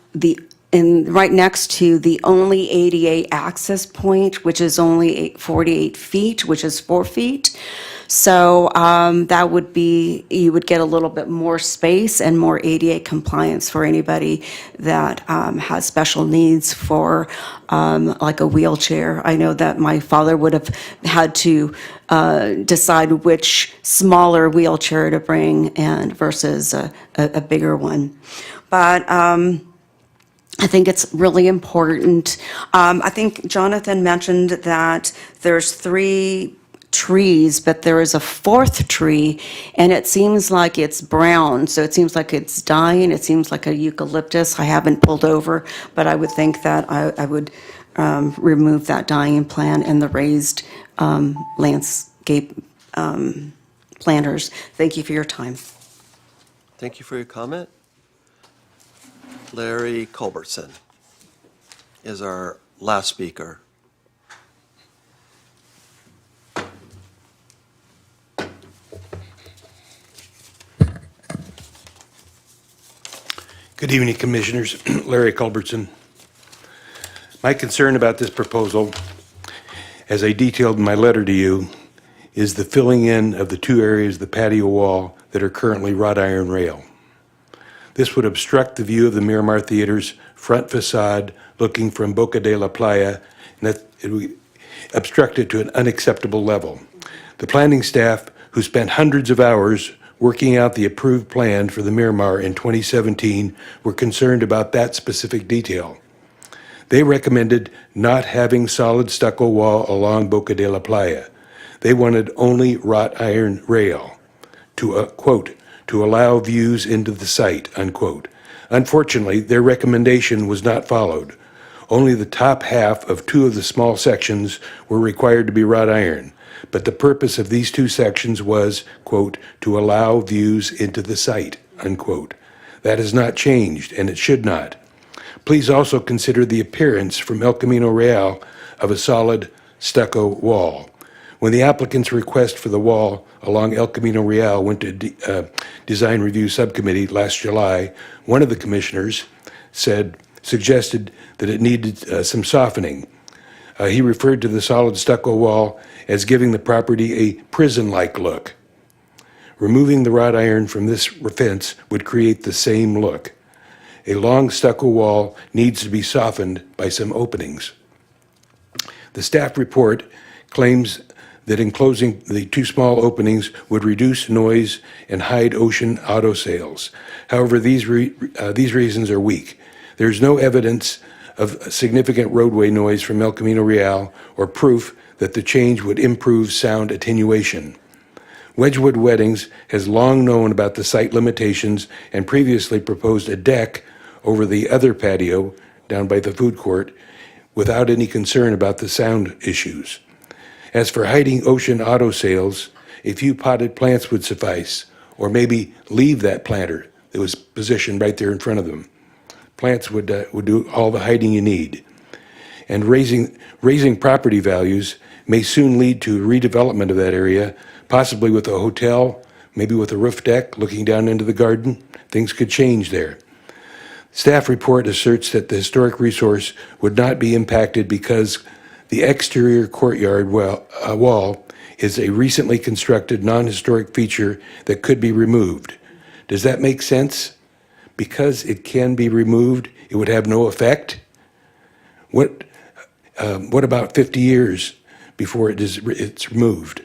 next to the only ADA access point, which is only 48 feet, which is 4 feet. So that would be, you would get a little bit more space and more ADA compliance for anybody that has special needs for like a wheelchair. I know that my father would have had to decide which smaller wheelchair to bring and versus a bigger one. But I think it's really important. I think Jonathan mentioned that there's 3 trees, but there is a 4th tree, and it seems like it's brown, so it seems like it's dying. It seems like a eucalyptus. I haven't pulled over, but I would think that I would remove that dying plant and the raised landscape planters. Thank you for your time. Thank you for your comment. Larry Culbertson is our last speaker. Good evening, Commissioners. Larry Culbertson. My concern about this proposal, as I detailed in my letter to you, is the filling in of the 2 areas of the patio wall that are currently wrought iron rail. This would obstruct the view of the Miramar Theater's front facade looking from Boca de la Playa, and that it would obstruct it to an unacceptable level. The planning staff, who spent hundreds of hours working out the approved plan for the Miramar in 2017, were concerned about that specific detail. They recommended not having solid stucco wall along Boca de la Playa. They wanted only wrought iron rail to, quote, to allow views into the site, unquote. Unfortunately, their recommendation was not followed. Only the top half of 2 of the small sections were required to be wrought iron, but the purpose of these 2 sections was, quote, to allow views into the site, unquote. That has not changed, and it should not. Please also consider the appearance from El Camino Real of a solid stucco wall. When the applicant's request for the wall along El Camino Real went to Design Review Subcommittee last July, one of the commissioners said, suggested that it needed some softening. He referred to the solid stucco wall as giving the property a prison-like look. Removing the wrought iron from this fence would create the same look. A long stucco wall needs to be softened by some openings. The staff report claims that enclosing the two small openings would reduce noise and hide ocean auto sales. However, these reasons are weak. There's no evidence of significant roadway noise from El Camino Real or proof that the change would improve sound attenuation. Wedgwood Weddings has long known about the site limitations and previously proposed a deck over the other patio down by the food court without any concern about the sound issues. As for hiding ocean auto sales, a few potted plants would suffice, or maybe leave that planter that was positioned right there in front of them. Plants would do all the hiding you need. And raising property values may soon lead to redevelopment of that area, possibly with a hotel, maybe with a roof deck looking down into the garden. Things could change there. Staff report asserts that the historic resource would not be impacted because the exterior courtyard wall is a recently constructed non-historic feature that could be removed. Does that make sense? Because it can be removed, it would have no effect? What about 50 years before it's removed?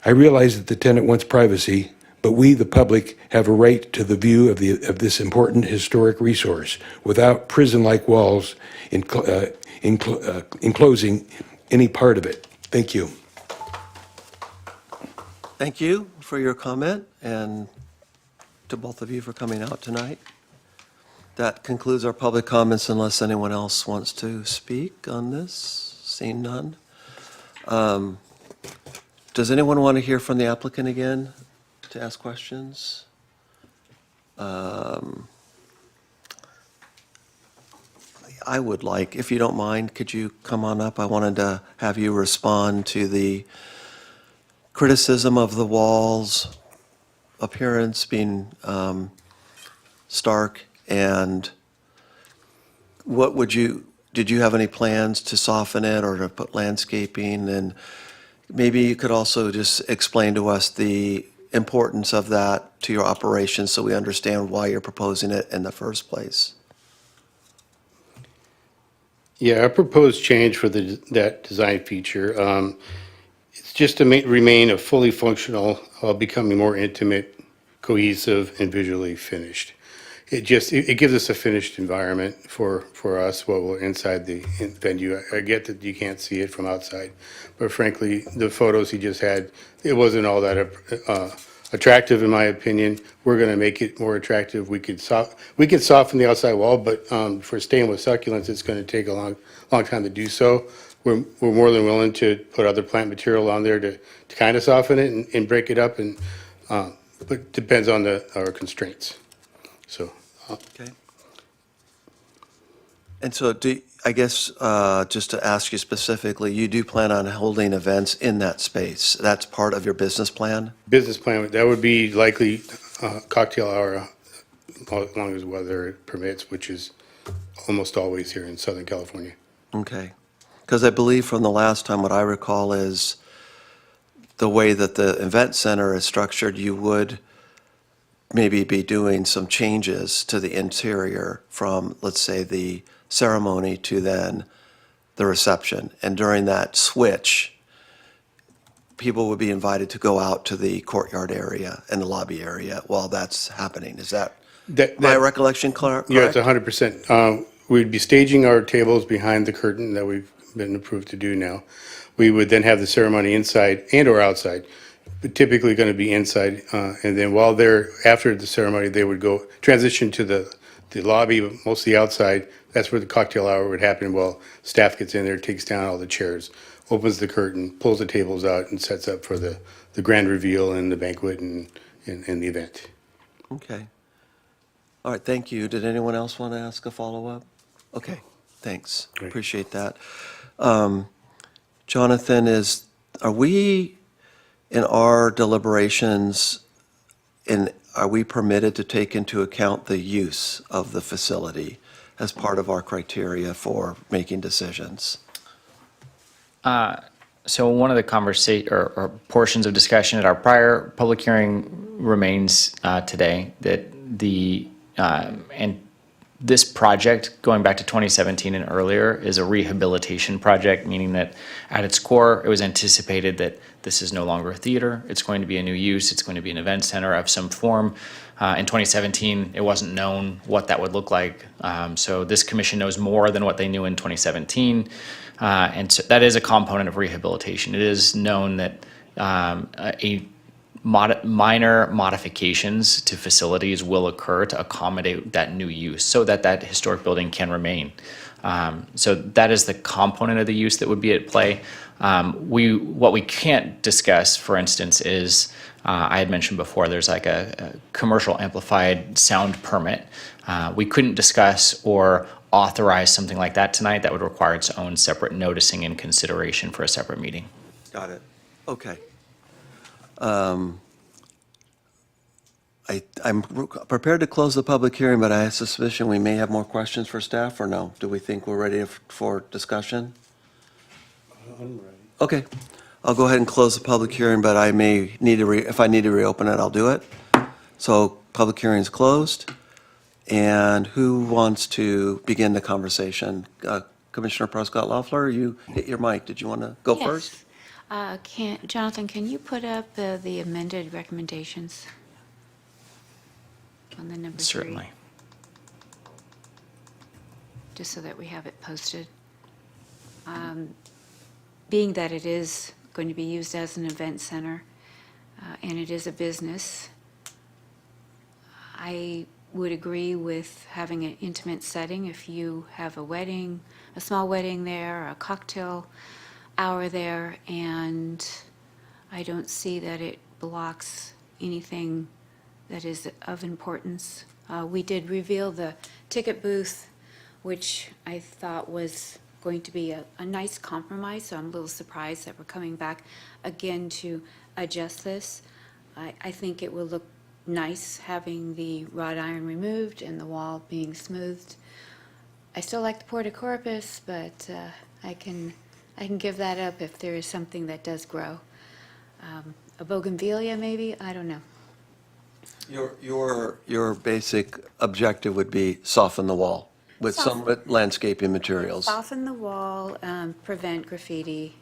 I realize that the tenant wants privacy, but we, the public, have a right to the view of this important historic resource without prison-like walls enclosing any part of it. Thank you. Thank you for your comment, and to both of you for coming out tonight. That concludes our public comments unless anyone else wants to speak on this. Seeing none. Does anyone want to hear from the applicant again to ask questions? I would like, if you don't mind, could you come on up? I wanted to have you respond to the criticism of the walls appearance being stark, and did you have any plans to soften it or to put landscaping? And maybe you could also just explain to us the importance of that to your operation so we understand why you're proposing it in the first place. Yeah, our proposed change for that design feature, it's just to remain a fully functional, becoming more intimate, cohesive, and visually finished. It gives us a finished environment for us while we're inside the venue. I get that you can't see it from outside, but frankly, the photos he just had, it wasn't all that attractive in my opinion. We're going to make it more attractive. We could soften the outside wall, but for staying with succulents, it's going to take a long time to do so. We're more than willing to put other plant material on there to kind of soften it and break it up, but it depends on our constraints. So. Okay. And so I guess, just to ask you specifically, you do plan on holding events in that space? That's part of your business plan? Business plan, that would be likely cocktail hour, as long as weather permits, which is almost always here in Southern California. Okay. Because I believe from the last time, what I recall is the way that the event center is structured, you would maybe be doing some changes to the interior from, let's say, the ceremony to then the reception. And during that switch, people would be invited to go out to the courtyard area and the lobby area while that's happening. Is that my recollection correct? Yeah, it's 100%. We'd be staging our tables behind the curtain that we've been approved to do now. We would then have the ceremony inside and or outside, but typically going to be inside. And then while they're, after the ceremony, they would go transition to the lobby, but mostly outside. That's where the cocktail hour would happen while staff gets in there, takes down all the chairs, opens the curtain, pulls the tables out, and sets up for the grand reveal and the banquet and the event. Okay. All right, thank you. Did anyone else want to ask a follow-up? Okay, thanks. Great. Appreciate that. Jonathan, are we, in our deliberations, are we permitted to take into account the use of the facility? as part of our criteria for making decisions. So one of the or portions of discussion at our prior public hearing remains today, that and this project, going back to 2017 and earlier, is a rehabilitation project, meaning that at its core, it was anticipated that this is no longer a theater. It's going to be a new use. It's going to be an event center of some form. In 2017, it wasn't known what that would look like. So this commission knows more than what they knew in 2017. And so that is a component of rehabilitation. It is known that minor modifications to facilities will occur to accommodate that new use so that that historic building can remain. So that is the component of the use that would be at play. What we can't discuss, for instance, is I had mentioned before, there's like a commercial amplified sound permit. We couldn't discuss or authorize something like that tonight. That would require its own separate noticing and consideration for a separate meeting. Got it. Okay. I'm prepared to close the public hearing, but I have suspicion we may have more questions for staff, or no? Do we think we're ready for discussion? I'm ready. Okay. I'll go ahead and close the public hearing, but I may need to, if I need to reopen it, I'll do it. So public hearing is closed. And who wants to begin the conversation? Commissioner Prescott Loeffler, you hit your mic. Did you want to go Yes. first? Jonathan, can you put up the amended recommendations on the number 3? Certainly. Just so that we have it posted. Being that it is going to be used as an event center, and it is a business, I would agree with having an intimate setting. If you have a wedding, a small wedding there, or a cocktail hour there, and I don't see that it blocks anything that is of importance. We did reveal the ticket booth, which I thought was going to be a nice compromise, so I'm a little surprised that we're coming back again to adjust this. I think it will look nice having the wrought iron removed and the wall being smoothed. I still like the porta-corpus, but I can give that up if there is something that does grow. A bougainvillea, maybe? I don't know. Your basic objective would be soften the wall with some landscaping materials. Soften the wall, prevent graffiti.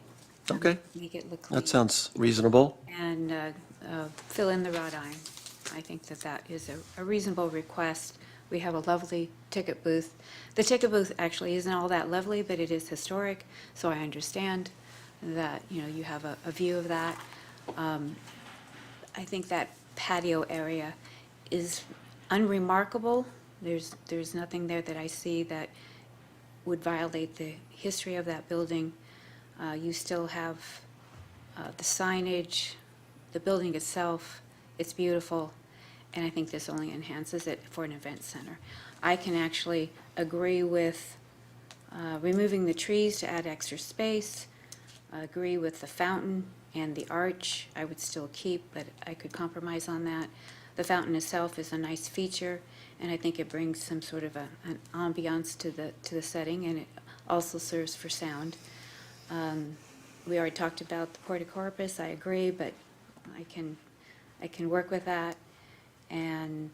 Okay. Make it look clean. That sounds reasonable. And fill in the wrought iron. I think that is a reasonable request. We have a lovely ticket booth. The ticket booth actually isn't all that lovely, but it is historic, so I understand that, you have a view of that. I think that patio area is unremarkable. There's nothing there that I see that would violate the history of that building. You still have the signage, the building itself. It's beautiful, and I think this only enhances it for an event center. I can actually agree with removing the trees to add extra space, agree with the fountain and the arch. I would still keep, but I could compromise on that. The fountain itself is a nice feature, and I think it brings some sort of an ambiance to the setting, and it also serves for sound. We already talked about the porta-corpus. I agree, but I can work with that. And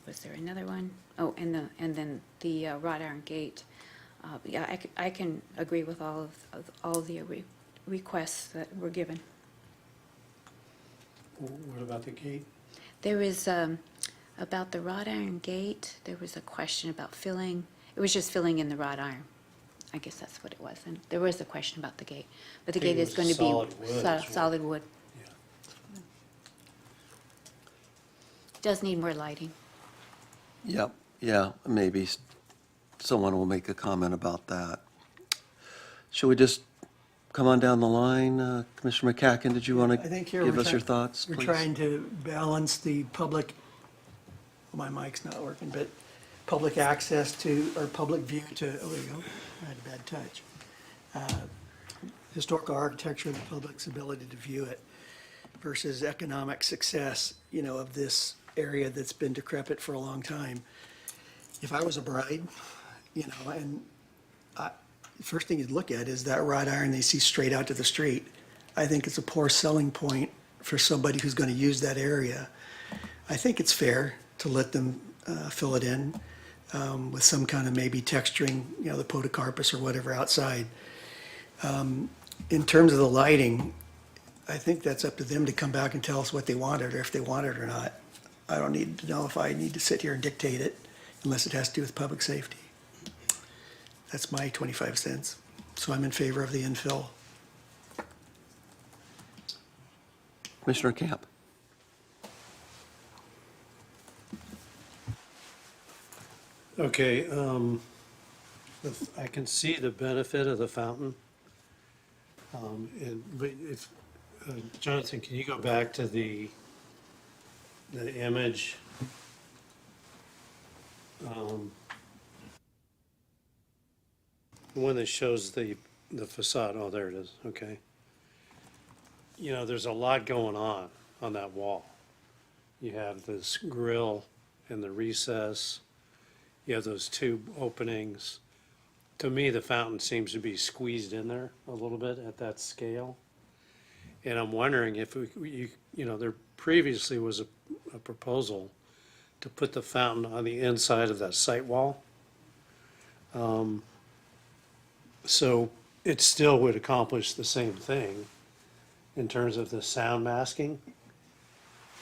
was there another one? Oh, and then the wrought iron gate. Yeah, I can agree with all of the requests that were given. What about the gate? There is about the wrought iron gate. There was a question about filling. It was just filling in the wrought iron. I guess that's what it was. And there was a question about the gate, but the gate is going to be Solid wood as well. solid wood. Yeah. Does need more lighting. Yep, yeah, maybe someone will make a comment about that. Should we just come on down the line? Commissioner McCacken, did you want I to think here give we're us your try- thoughts, We're please? trying to balance the public, my mic's not working, but public access to, or public view to, oh, there you go, I had a bad touch. Historical architecture and the public's ability to view it versus economic success, of this area that's been decrepit for a long time. If I was a bride, you know, and first thing you'd look at is that wrought iron they see straight out to the street. I think it's a poor selling point for somebody who's going to use that area. I think it's fair to let them fill it in with some kind of maybe texturing, you know, the podocarpus or whatever outside. In terms of the lighting, I think that's up to them to come back and tell us what they wanted or if they want it or not. I don't need to know if I need to sit here and dictate it unless it has to do with public safety. That's my 25 cents. So I'm in favor of the infill. Commissioner Camp? Okay, I can see the benefit of the fountain. But if, Jonathan, can you go back to the image? The one that shows the facade, oh, there it is, okay. You know, there's a lot going on that wall. You have this grill in the recess, you have those two openings. To me, the fountain seems to be squeezed in there a little bit at that scale. And I'm wondering if you know, there previously was a proposal to put the fountain on the inside of that site wall. So it still would accomplish the same thing in terms of the sound masking.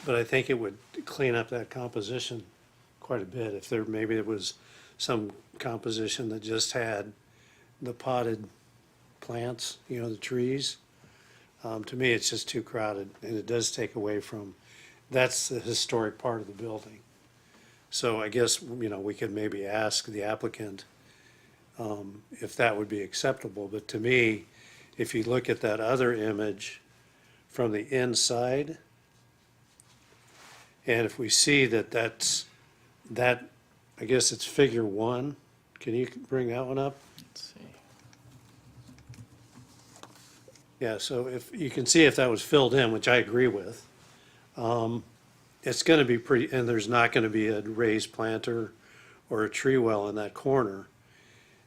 But I think it would clean up that composition quite a bit if maybe there was some composition that just had the potted plants, you know, the trees. To me, it's just too crowded, and it does take away from, that's the historic part of the building. So I guess, you know, we could maybe ask the applicant if that would be acceptable. But to me, if you look at that other image from the inside, and if we see that, I guess it's figure 1. Can you bring that one up? Let's see. Yeah, so if, you can see if that was filled in, which I agree with, it's gonna be pretty, and there's not gonna be a raised planter or a tree well in that corner.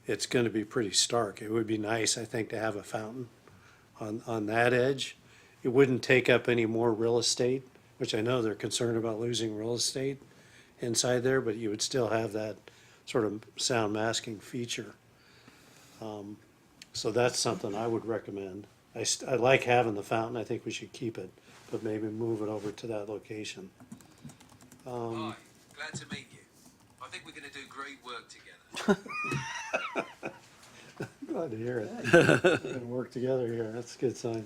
It's gonna be pretty stark. It would be nice, I think, to have a fountain on that edge. It wouldn't take up any more real estate, which I know they're concerned about losing real estate inside there, but you would still have that sort of sound masking feature. So that's something I would recommend. I like having the fountain, I think we should keep it, but maybe move it over to that location. Hi, glad to meet you. I think we're going to do great work together. Glad to hear it. We're gonna work together here, that's a good sign.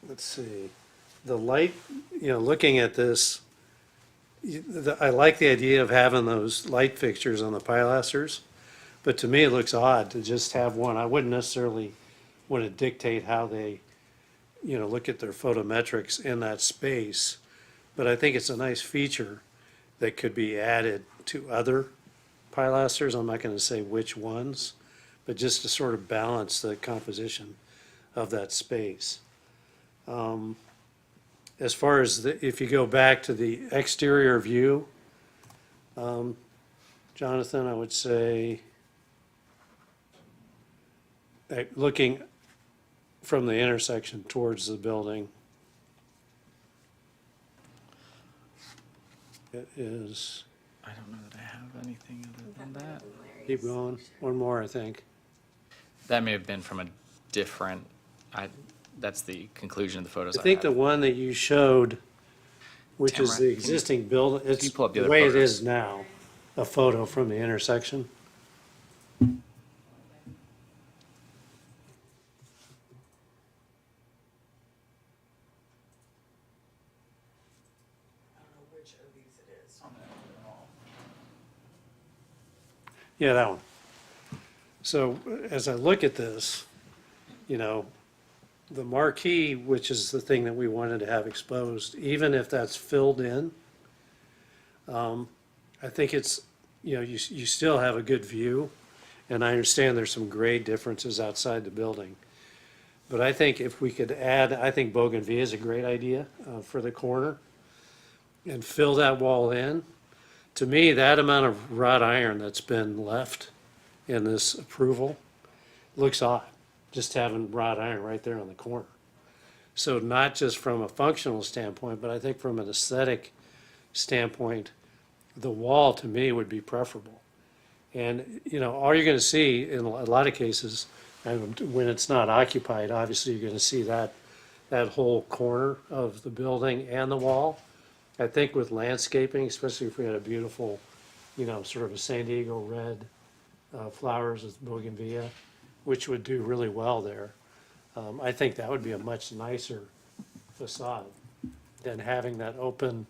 Let's see, the light, you know, looking at this, I like the idea of having those light fixtures on the pilasters, but to me, it looks odd to just have one. I wouldn't necessarily want to dictate how they, you know, look at their photometrics in that space, but I think it's a nice feature that could be added to other pilasters. I'm not going to say which ones, but just to sort of balance the composition of that space. As far as if you go back to the exterior view, Jonathan, I would say, looking from the intersection towards the building, it is, I don't know that I have anything other than that. keep going, one more, I think. That may have been from a different, that's the conclusion of the photos I I think the have. one that you showed, which is the Tamara, existing building, it's you pull up the the other way it photos? is now, a photo from the intersection. Yeah, that one. So as I look at this, you know, the marquee, which is the thing that we wanted to have exposed, even if that's filled in, I think it's, you know, you still have a good view. And I understand there's some grade differences outside the building. But I think if we could add, I think Bougainvillea is a great idea for the corner. And fill that wall in To me, that amount of wrought iron that's been left in this approval looks odd, just having wrought iron right there on the corner. So not just from a functional standpoint, but I think from an aesthetic standpoint, the wall to me would be preferable. And, you know, all you're gonna see in a lot of cases, and when it's not occupied, obviously you're gonna see that whole corner of the building and the wall. I think with landscaping, especially if we had a beautiful, you know, sort of a San Diego red flowers with bougainvillea, which would do really well there. I think that would be a much nicer facade than having that open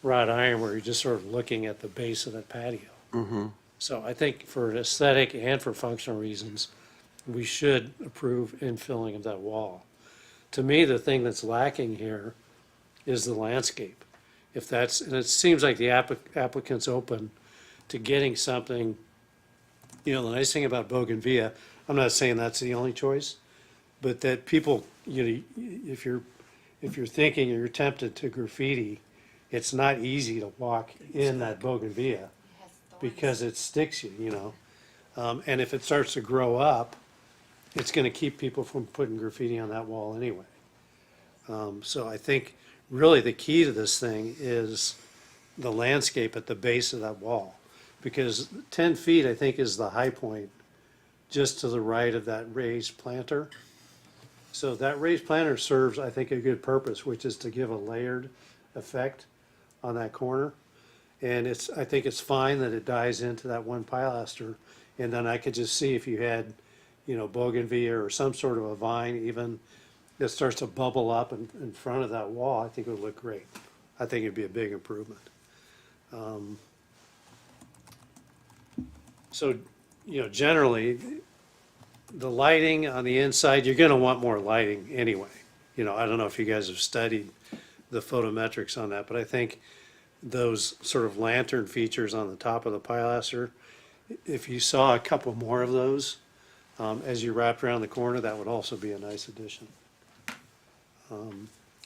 wrought iron where you're just sort of looking at the base of that patio. So I think for aesthetic and for functional reasons, we should approve infilling of that wall. To me, the thing that's lacking here is the landscape. If that's, and it seems like the applicant's open to getting something, you know, the nice thing about bougainvillea, I'm not saying that's the only choice, but that people, you know, if you're thinking or you're tempted to graffiti, it's not easy to walk in that bougainvillea because it sticks you, you know. And if it starts to grow up, it's gonna keep people from putting graffiti on that wall anyway. So I think really the key to this thing is the landscape at the base of that wall. Because 10 feet, I think, is the high point just to the right of that raised planter. So that raised planter serves, I think, a good purpose, which is to give a layered effect on that corner. And I think it's fine that it dies into that one pilaster. And then I could just see if you had, you know, bougainvillea or some sort of a vine even that starts to bubble up in front of that wall, I think it would look great. I think it'd be a big improvement. So, you know, generally, the lighting on the inside, you're gonna want more lighting anyway. You know, I don't know if you guys have studied the photometrics on that, but I think those sort of lantern features on the top of the pilaster, if you saw a couple more of those as you wrapped around the corner, that would also be a nice addition.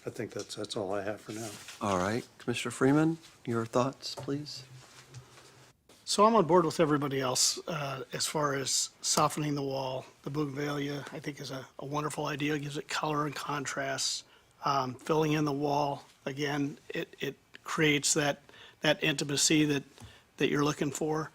I think that's all I have for now. All right, Commissioner Freeman, your thoughts, please? So I'm on board with everybody else as far as softening the wall. The bougainvillea, I think, is a wonderful idea. It gives it color and contrast. Filling in the wall, again, it creates that intimacy that you're looking for.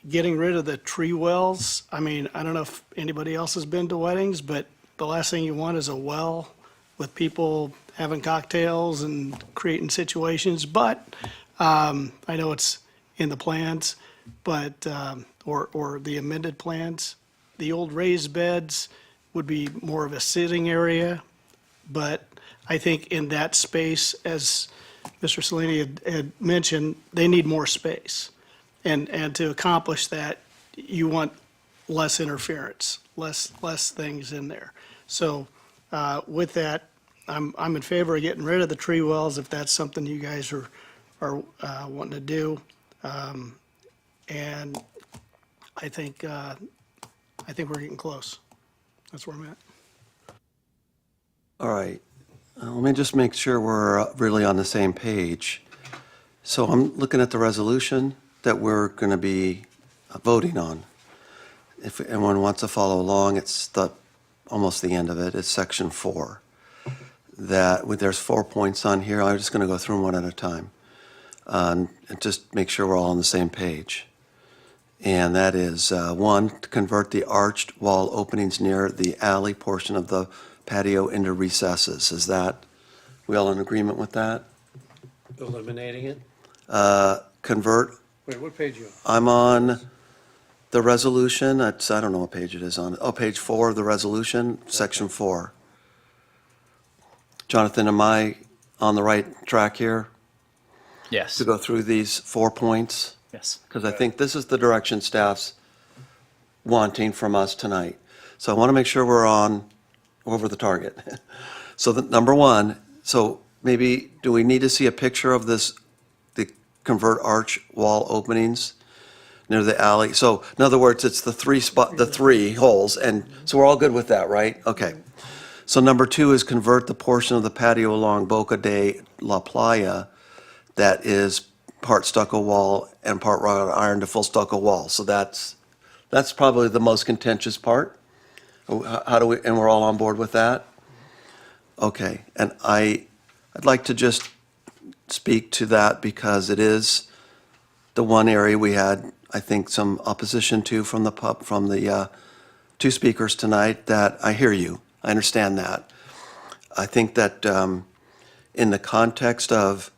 Getting rid of the tree wells, I mean, I don't know if anybody else has been to weddings, but the last thing you want is a well with people having cocktails and creating situations. But I know it's in the plans, but, or the amended plans. The old raised beds would be more of a sitting area, but I think in that space, as Mr. Cellini had mentioned, they need more space. And to accomplish that, you want less interference, less things in there. So with that, I'm in favor of getting rid of the tree wells if that's something you guys are wanting to do. And I think we're getting close. That's where I'm at. All right, let me just make sure we're really on the same page. So I'm looking at the resolution that we're going to be voting on. If anyone wants to follow along, it's almost the end of it. It's section 4. There's 4 points on here. I'm just going to go through them one at a time. And just make sure we're all on the same page. And that is, 1, to convert the arched wall openings near the alley portion of the patio into recesses. Is that, we all in agreement with that? Eliminating it? Convert, Wait, what page are you on? I'm on the resolution. I don't know what page it is on. Oh, page 4 of the resolution, section 4. Jonathan, am I on the right track here Yes. to go through these 4 points? Yes. Because I think this is the direction staff's wanting from us tonight. So I want to make sure we're on over the target. So number 1, so maybe, do we need to see a picture of this, the convert arch wall openings near the alley? So in other words, it's the 3 holes, and so we're all good with that, right? Okay. So number 2 is convert the portion of the patio along Boca de la Playa that is part stucco wall and part wrought iron to full stucco wall. So that's probably the most contentious part. How do we, and we're all on board with that? Okay, and I'd like to just speak to that because it is the one area we had, I think, some opposition to from the two speakers tonight, that I hear you. I understand that. I think that in the context of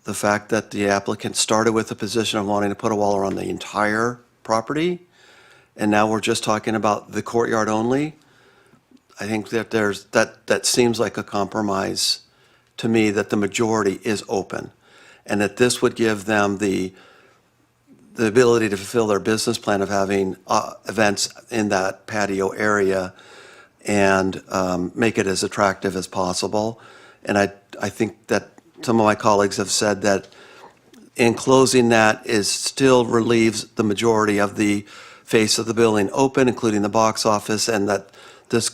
the fact that the applicant started with a position of wanting to put a wall around the entire property, and now we're just talking about the courtyard only, I think that that seems like a compromise to me, that the majority is open, and that this would give them the ability to fulfill their business plan of having events in that patio area and make it as attractive as possible. And I think that some of my colleagues have said that enclosing that still relieves the majority of the face of the building open, including the box office, and that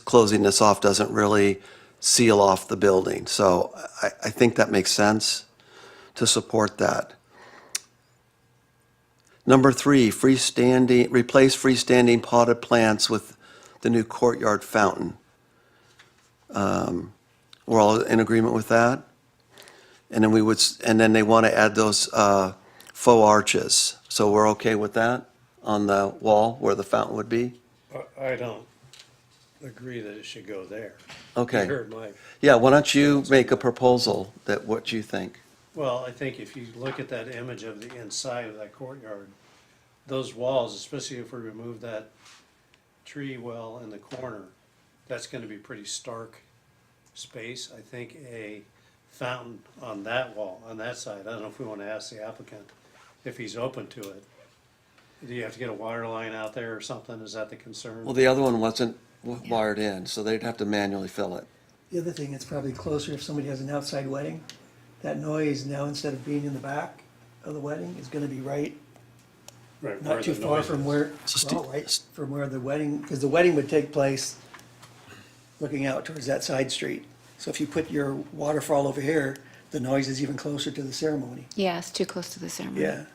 closing this off doesn't really seal off the building. So I think that makes sense to support that. Number 3, replace freestanding potted plants with the new courtyard fountain. We're all in agreement with that? And then they want to add those faux arches. So we're okay with that on the wall where the fountain would be? I don't agree that it should go there. Okay. You heard my, Yeah, why don't you make a proposal that what you think? well, I think if you look at that image of the inside of that courtyard, those walls, especially if we remove that tree well in the corner, that's gonna be pretty stark space. I think a fountain on that wall, on that side, I don't know if we wanna ask the applicant if he's open to it. Do you have to get a water line out there or something? Is that the concern? Well, the other one wasn't wired in, so they'd have to manually fill it. The other thing, it's probably closer if somebody has an outside wedding. That noise now, instead of being in the back of the wedding, is gonna be right, Right, where not too the far noise from is. where, So well, right from where the wedding, because the wedding would take place looking out towards that side street. So if you put your waterfall over here, the noise is even closer to the ceremony. Yeah, it's too close to the ceremony. Yeah,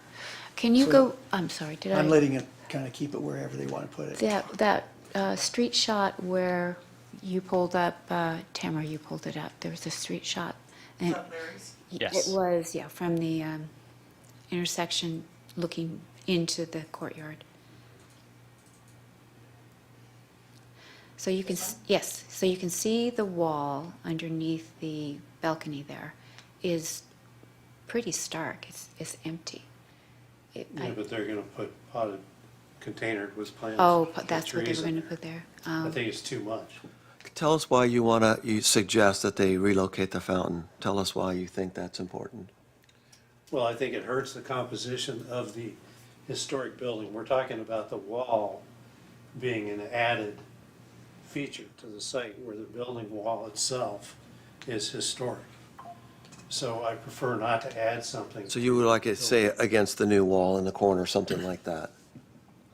Can you So- go, I'm sorry, did I? I'm letting it kind of keep it wherever they want to put it. That street shot where you pulled up, Tamara, you pulled it up, there was a street shot. and Yes. It was, yeah, from the intersection looking into the courtyard. So you can, yes, so you can see the wall underneath the balcony there is pretty stark, it's empty. Yeah, but they're gonna put potted container with plants. Oh, with that's what they trees were in gonna there. put there. I think it's too much. Tell us why you suggest that they relocate the fountain. Tell us why you think that's important. Well, I think it hurts the composition of the historic building. We're talking about the wall being an added feature to the site where the building wall itself is historic. So I prefer not to add something. So you would like it, say, against the new wall in the corner, something like that?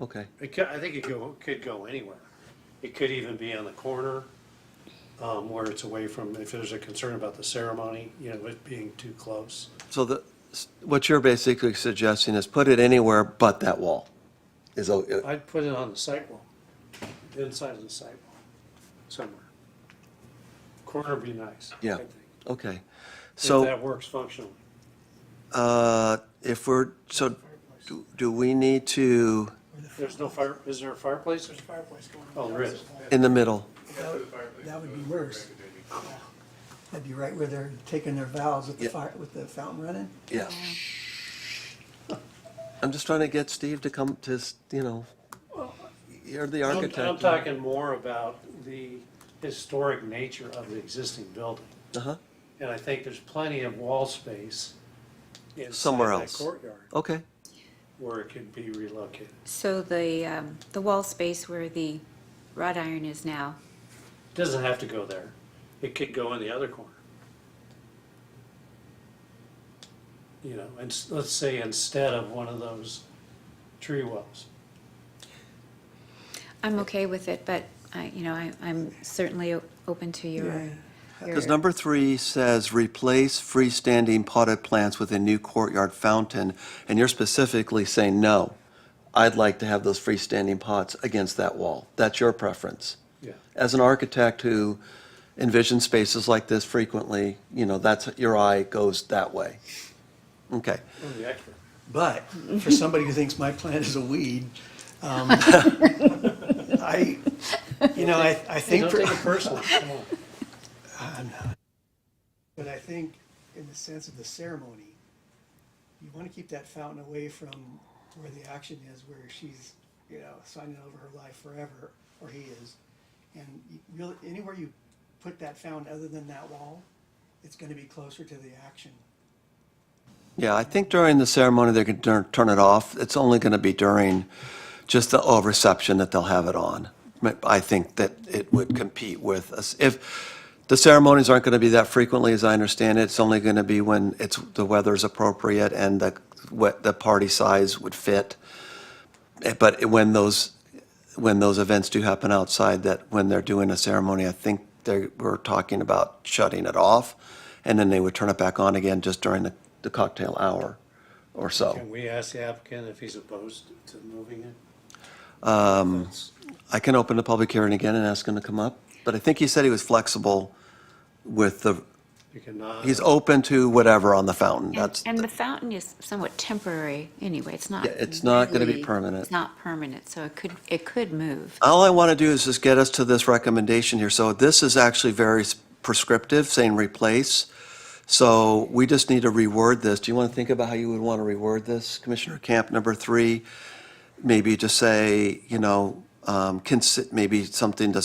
Okay. I think it could go anywhere. It could even be on the corner, where it's away from, if there's a concern about the ceremony, you know, it being too close. So what you're basically suggesting is put it anywhere but that wall? I'd put it on the sidewalk, inside of the sidewalk, somewhere. Corner would be nice, I Yeah. think, Okay. if So, that works functionally. do we need to, There's no fire, is there a fireplace? There's a fireplace going on. Oh, there is. in the middle? That would be worse. That'd be right where they're taking their vows with the Yeah. fire, with the fountain running. Yeah. I'm just trying to get Steve to come to, you're the architect. I'm talking more about the historic nature of the existing building. Uh-huh. And I think there's plenty of wall space Somewhere inside that else. courtyard Okay. where it could be relocated. So the wall space where the wrought iron is now, Doesn't have to go there. It could go in the other corner. You know, and let's say instead of one of those tree wells. I'm okay with it, but I'm certainly open to your Because number 3 says replace freestanding potted plants with a new courtyard fountain, and you're specifically saying, no, I'd like to have those freestanding pots against that wall. That's your preference. Yeah. As an architect who envisions spaces like this frequently, that's, your eye goes that way. Okay. Oh, the expert. But for somebody who thinks my plant is a weed, I think. Don't for- take it personally, come on. I'm not. But I think in the sense of the ceremony, you want to keep that fountain away from where the action is, where she's, signing over her life forever, or he is. And really, anywhere you put that fountain other than that wall, it's going to be closer to the action. Yeah, I think during the ceremony, they can turn it off. It's only going to be during just the reception that they'll have it on. I think that it would compete with us. If the ceremonies aren't going to be that frequently, as I understand it, it's only going to be when the weather's appropriate and the party size would fit. But when those events do happen outside, that when they're doing a ceremony, I think we're talking about shutting it off, and then they would turn it back on again just during the cocktail hour or so. Can we ask the applicant if he's opposed to moving it? I can open the public hearing again and ask him to come up, but I think he said he was flexible with You cannot. he's open to whatever on the fountain. That's, And the fountain is somewhat temporary anyway. It's not. Yeah, it's not gonna be really- permanent. It's not permanent, so it could move. all I want to do is just get us to this recommendation here. So this is actually very prescriptive, saying replace. So we just need to reword this. Do you want to think about how you would want to reword this, Commissioner Camp? Number 3, maybe just say, maybe something to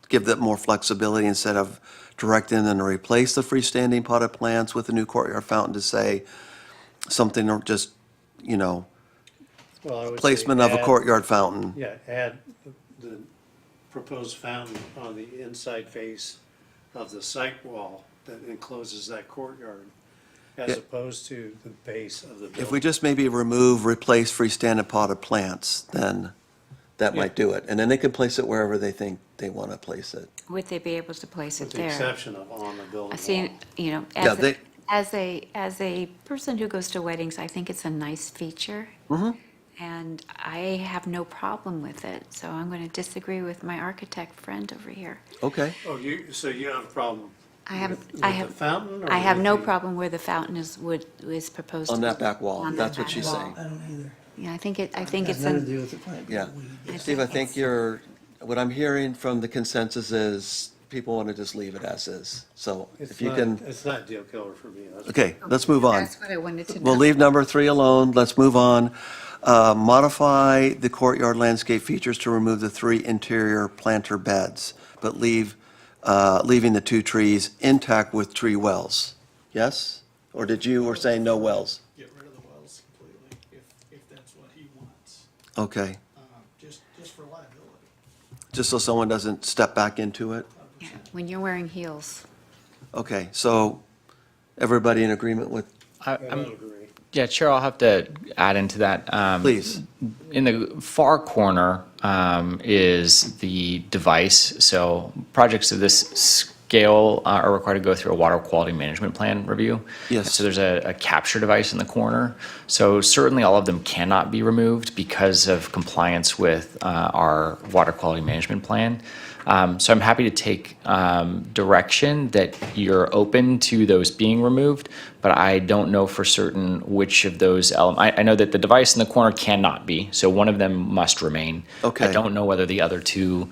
give them more flexibility instead of directing them to replace the freestanding potted plants with a new courtyard fountain, to say something or just, Well, I would say placement of a add- courtyard fountain. Yeah, add the proposed fountain on the inside face of the site wall that encloses that courtyard, as Yeah. opposed to the base of the building. If we just maybe replace freestanding potted plants, then that might do it. And then they can place it wherever they think they want to place it. Would they be able to place it With the there? exception of on the building I see, wall. Yeah, as a person who goes to weddings, I think it's a nice feature. And I have no problem with it, so I'm going to disagree with my architect friend over here. Okay. Oh, so you have a problem I have, with I the have, fountain? or I have with no the- problem where the fountain is proposed. On to that be- back wall. on that That's what back she's wall. saying. I don't either. Yeah, I think it's, Has nothing to do with the plant. being Yeah. a weed. Steve, I think what I'm hearing from the consensus is people want to just leave it as is. So It's if you not- can, It's not a deal killer for me. that's- okay, let's move on. That's what I wanted to know. We'll leave number 3 alone. Let's move on. Modify the courtyard landscape features to remove the 3 interior planter beds, but leaving the 2 trees intact with tree wells. Yes? Or were saying no wells? Get rid of the wells completely, if that's what he wants, Okay, just for liability. just so someone doesn't step back into it? Yeah, when you're wearing heels. Okay, so everybody in agreement with, I don't agree. Yeah, Chair, I'll have to add into that. please? In the far corner is the device. So projects of this scale are required to go through a water quality management plan review. Yes. So there's a capture device in the corner. So certainly all of them cannot be removed because of compliance with our water quality management plan. So I'm happy to take direction that you're open to those being removed, but I don't know for certain which of those elements. I know that the device in the corner cannot be, so one of them must remain. Okay. I don't know whether the other 2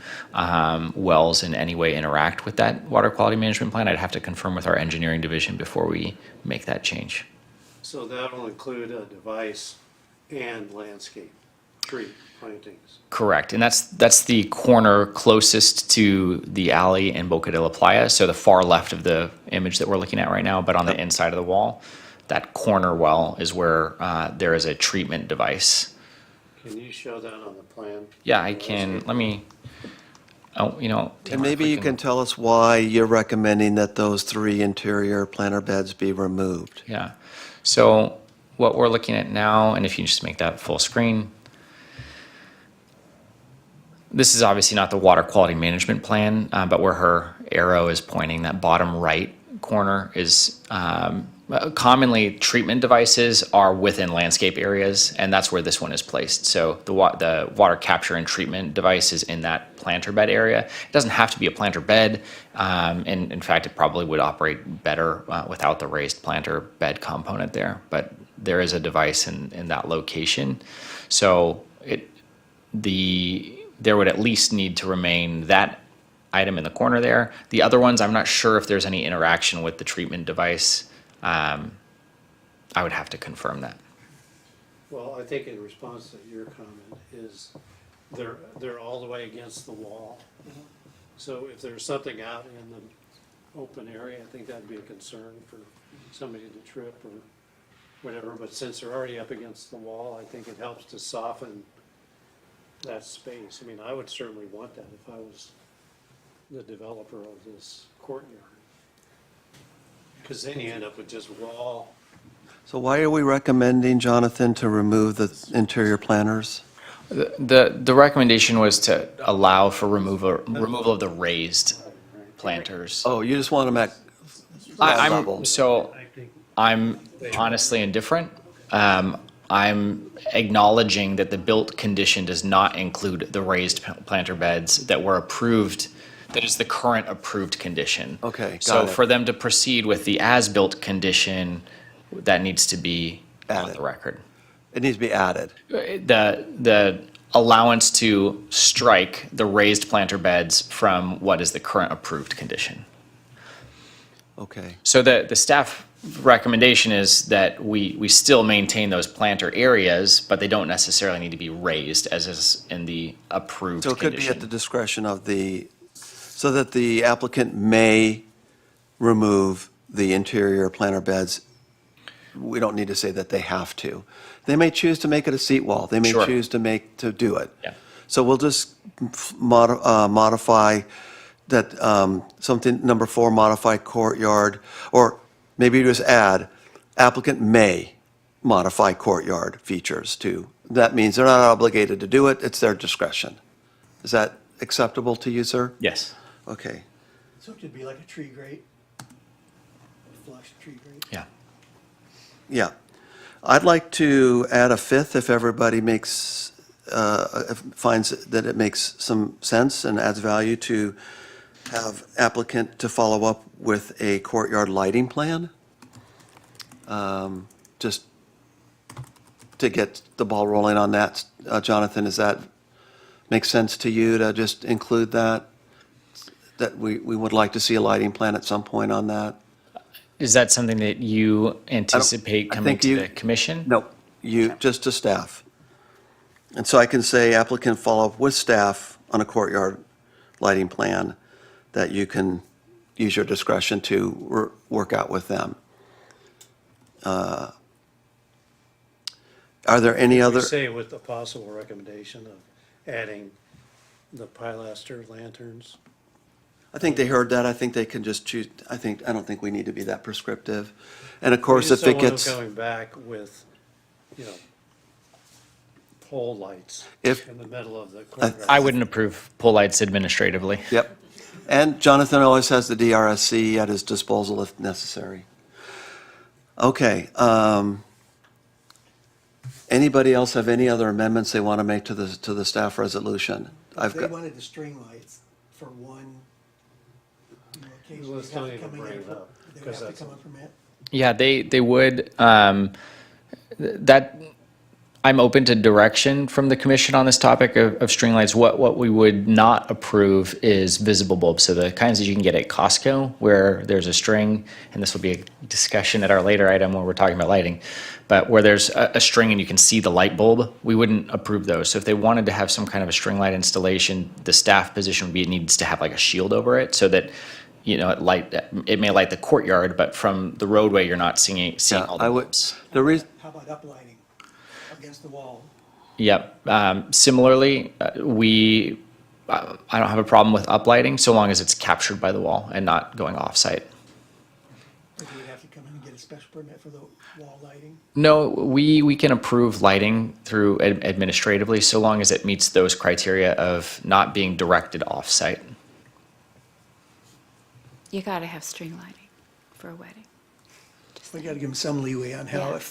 wells in any way interact with that water quality management plan. I'd have to confirm with our engineering division before we make that change. So that'll include a device and landscape, tree plantings. Correct, and that's the corner closest to the alley in Boca de la Playa, so the far left of the image that we're looking at right now, but on the inside of the wall, that corner well is where there is a treatment device. Can you show that on the plan? Yeah, I can, let me, Tamara, And maybe if we you can tell us why you're recommending that those 3 interior planter beds be removed. Yeah, so what we're looking at now, and if you just make that full screen, this is obviously not the water quality management plan, but where her arrow is pointing, that bottom right corner is commonly treatment devices are within landscape areas, and that's where this one is placed. So the water capture and treatment device is in that planter bed area. It doesn't have to be a planter bed, and in fact, it probably would operate better without the raised planter bed component there. But there is a device in that location, so there would at least need to remain that item in the corner there. The other ones, I'm not sure if there's any interaction with the treatment device. I would have to confirm that. Well, I think in response to your comment is they're all the way against the wall. So if there's something out in the open area, I think that'd be a concern for somebody to trip or whatever. But since they're already up against the wall, I think it helps to soften that space. I mean, I would certainly want that if I was the developer of this courtyard. Because then you end up with just wall. So why are we recommending, Jonathan, to remove the interior planters? The recommendation was to allow for removal of the raised planters. Oh, you just want them at ground level? I'm honestly indifferent. I'm acknowledging that the built condition does not include the raised planter beds that were approved, that is the current approved condition. Okay, got So it. for them to proceed with the as-built condition, that needs to be on Added. the record. It needs to be added. The allowance to strike the raised planter beds from what is the current approved condition. Okay. So the staff recommendation is that we still maintain those planter areas, but they don't necessarily need to be raised as is in the approved So it could be at the condition. discretion of so that the applicant may remove the interior planter beds. We don't need to say that they have to. They may choose to make it a seat wall. They may Sure. choose to do it. Yeah. So we'll just modify that, something, number 4, modify courtyard, or maybe just add, applicant may modify courtyard features too. That means they're not obligated to do it, it's their discretion. Is that acceptable to you, sir? Yes. Okay. So it could be like a tree grate, a flush tree grate. Yeah. Yeah. I'd like to add a 5th if everybody finds that it makes some sense and adds value to have applicant to follow up with a courtyard lighting plan. Just to get the ball rolling on that. Jonathan, does that make sense to you to just include that? That we would like to see a lighting plan at some point on that? Is that something that you anticipate I coming think to you- the commission? No, just to staff. And so I can say applicant follow up with staff on a courtyard lighting plan that you can use your discretion to work out with them. Are there any other? We say with the possible recommendation of adding the pilaster lanterns. I think they heard that. I think they can just choose. I don't think we need to be that prescriptive. And of course, if it gets, Coming back with, pole lights If- in the middle of the courtyard. I wouldn't approve pole lights administratively. yep. And Jonathan always has the DRSC at his disposal if necessary. Okay. Anybody else have any other amendments they want to make to the staff resolution? If they wanted the string lights for one, occasion, Let's they'd don't have to even come in bring here it for- up, they would 'cause have to that's come a- up for permit. Yeah, they would. That I'm open to direction from the commission on this topic of string lights. What we would not approve is visible bulbs. So the kinds that you can get at Costco, where there's a string, and this will be a discussion at our later item where we're talking about lighting, but where there's a string and you can see the light bulb, we wouldn't approve those. So if they wanted to have some kind of a string light installation, the staff position would be it needs to have like a shield over it so that it may light the courtyard, but from the roadway you're not seeing Yeah, all the I would, bulbs. the reason, How about uplighting against the wall? Yep. Similarly, I don't have a problem with uplighting so long as it's captured by the wall and not going off-site. Or do we have to come in and get a special permit for the wall lighting? No, we can approve lighting through administratively so long as it meets those criteria of not being directed off-site. you got to have string lighting for a wedding. Just We saying. got to give them some leeway on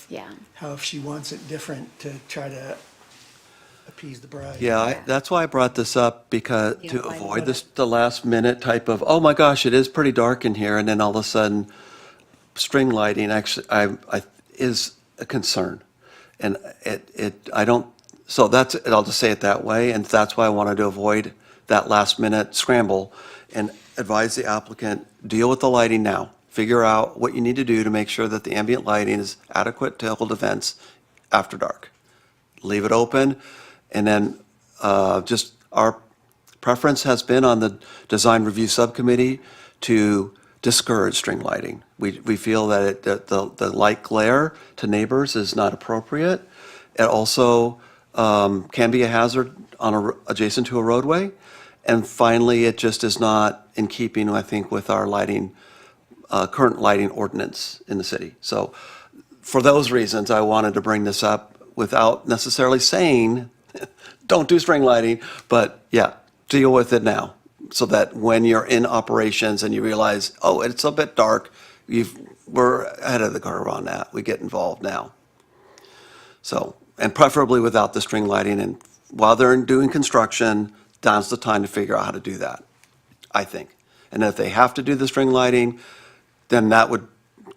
Yeah. how if she wants it different to try to appease the bride. Yeah, that's why I brought this up, because You to don't like avoid it? this, the last minute type of, oh my gosh, it is pretty dark in here, and then all of a sudden, string lighting actually, is a concern. And I don't, so that's, I'll just say it that way, and that's why I wanted to avoid that last minute scramble and advise the applicant, deal with the lighting now. Figure out what you need to do to make sure that the ambient lighting is adequate to hold events after dark. Leave it open, and then just our preference has been on the design review subcommittee to discourage string lighting. We feel that the light glare to neighbors is not appropriate. It also can be a hazard adjacent to a roadway. And finally, it just is not in keeping, I think, with our lighting, current lighting ordinance in the city. So for those reasons, I wanted to bring this up without necessarily saying, don't do string lighting, but yeah, deal with it now, so that when you're in operations and you realize, oh, it's a bit dark, we're ahead of the curve on that. We get involved now. So, and preferably without the string lighting, and while they're doing construction, now's the time to figure out how to do that, I think. And if they have to do the string lighting, then that would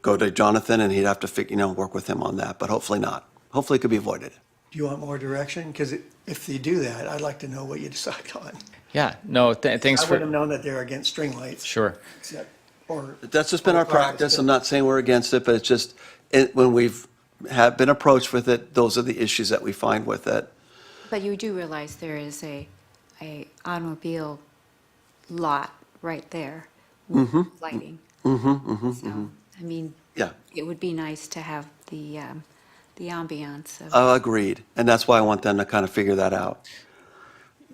go to Jonathan, and he'd have to work with him on that, but hopefully not. Hopefully it could be avoided. Do you want more direction? Because if you do that, I'd like to know what you decide on. Yeah, no, thanks I for, wouldn't have known that they're against string lights. sure. except- Or, That's just been our practice. I'm not saying we're against it, but it's just, when we've been approached with it, those are the issues that we find with it. But you do realize there is a automobile lot right there with lighting. So, I mean, Yeah, it would be nice to have the ambiance of. agreed. And that's why I want them to kind of figure that out.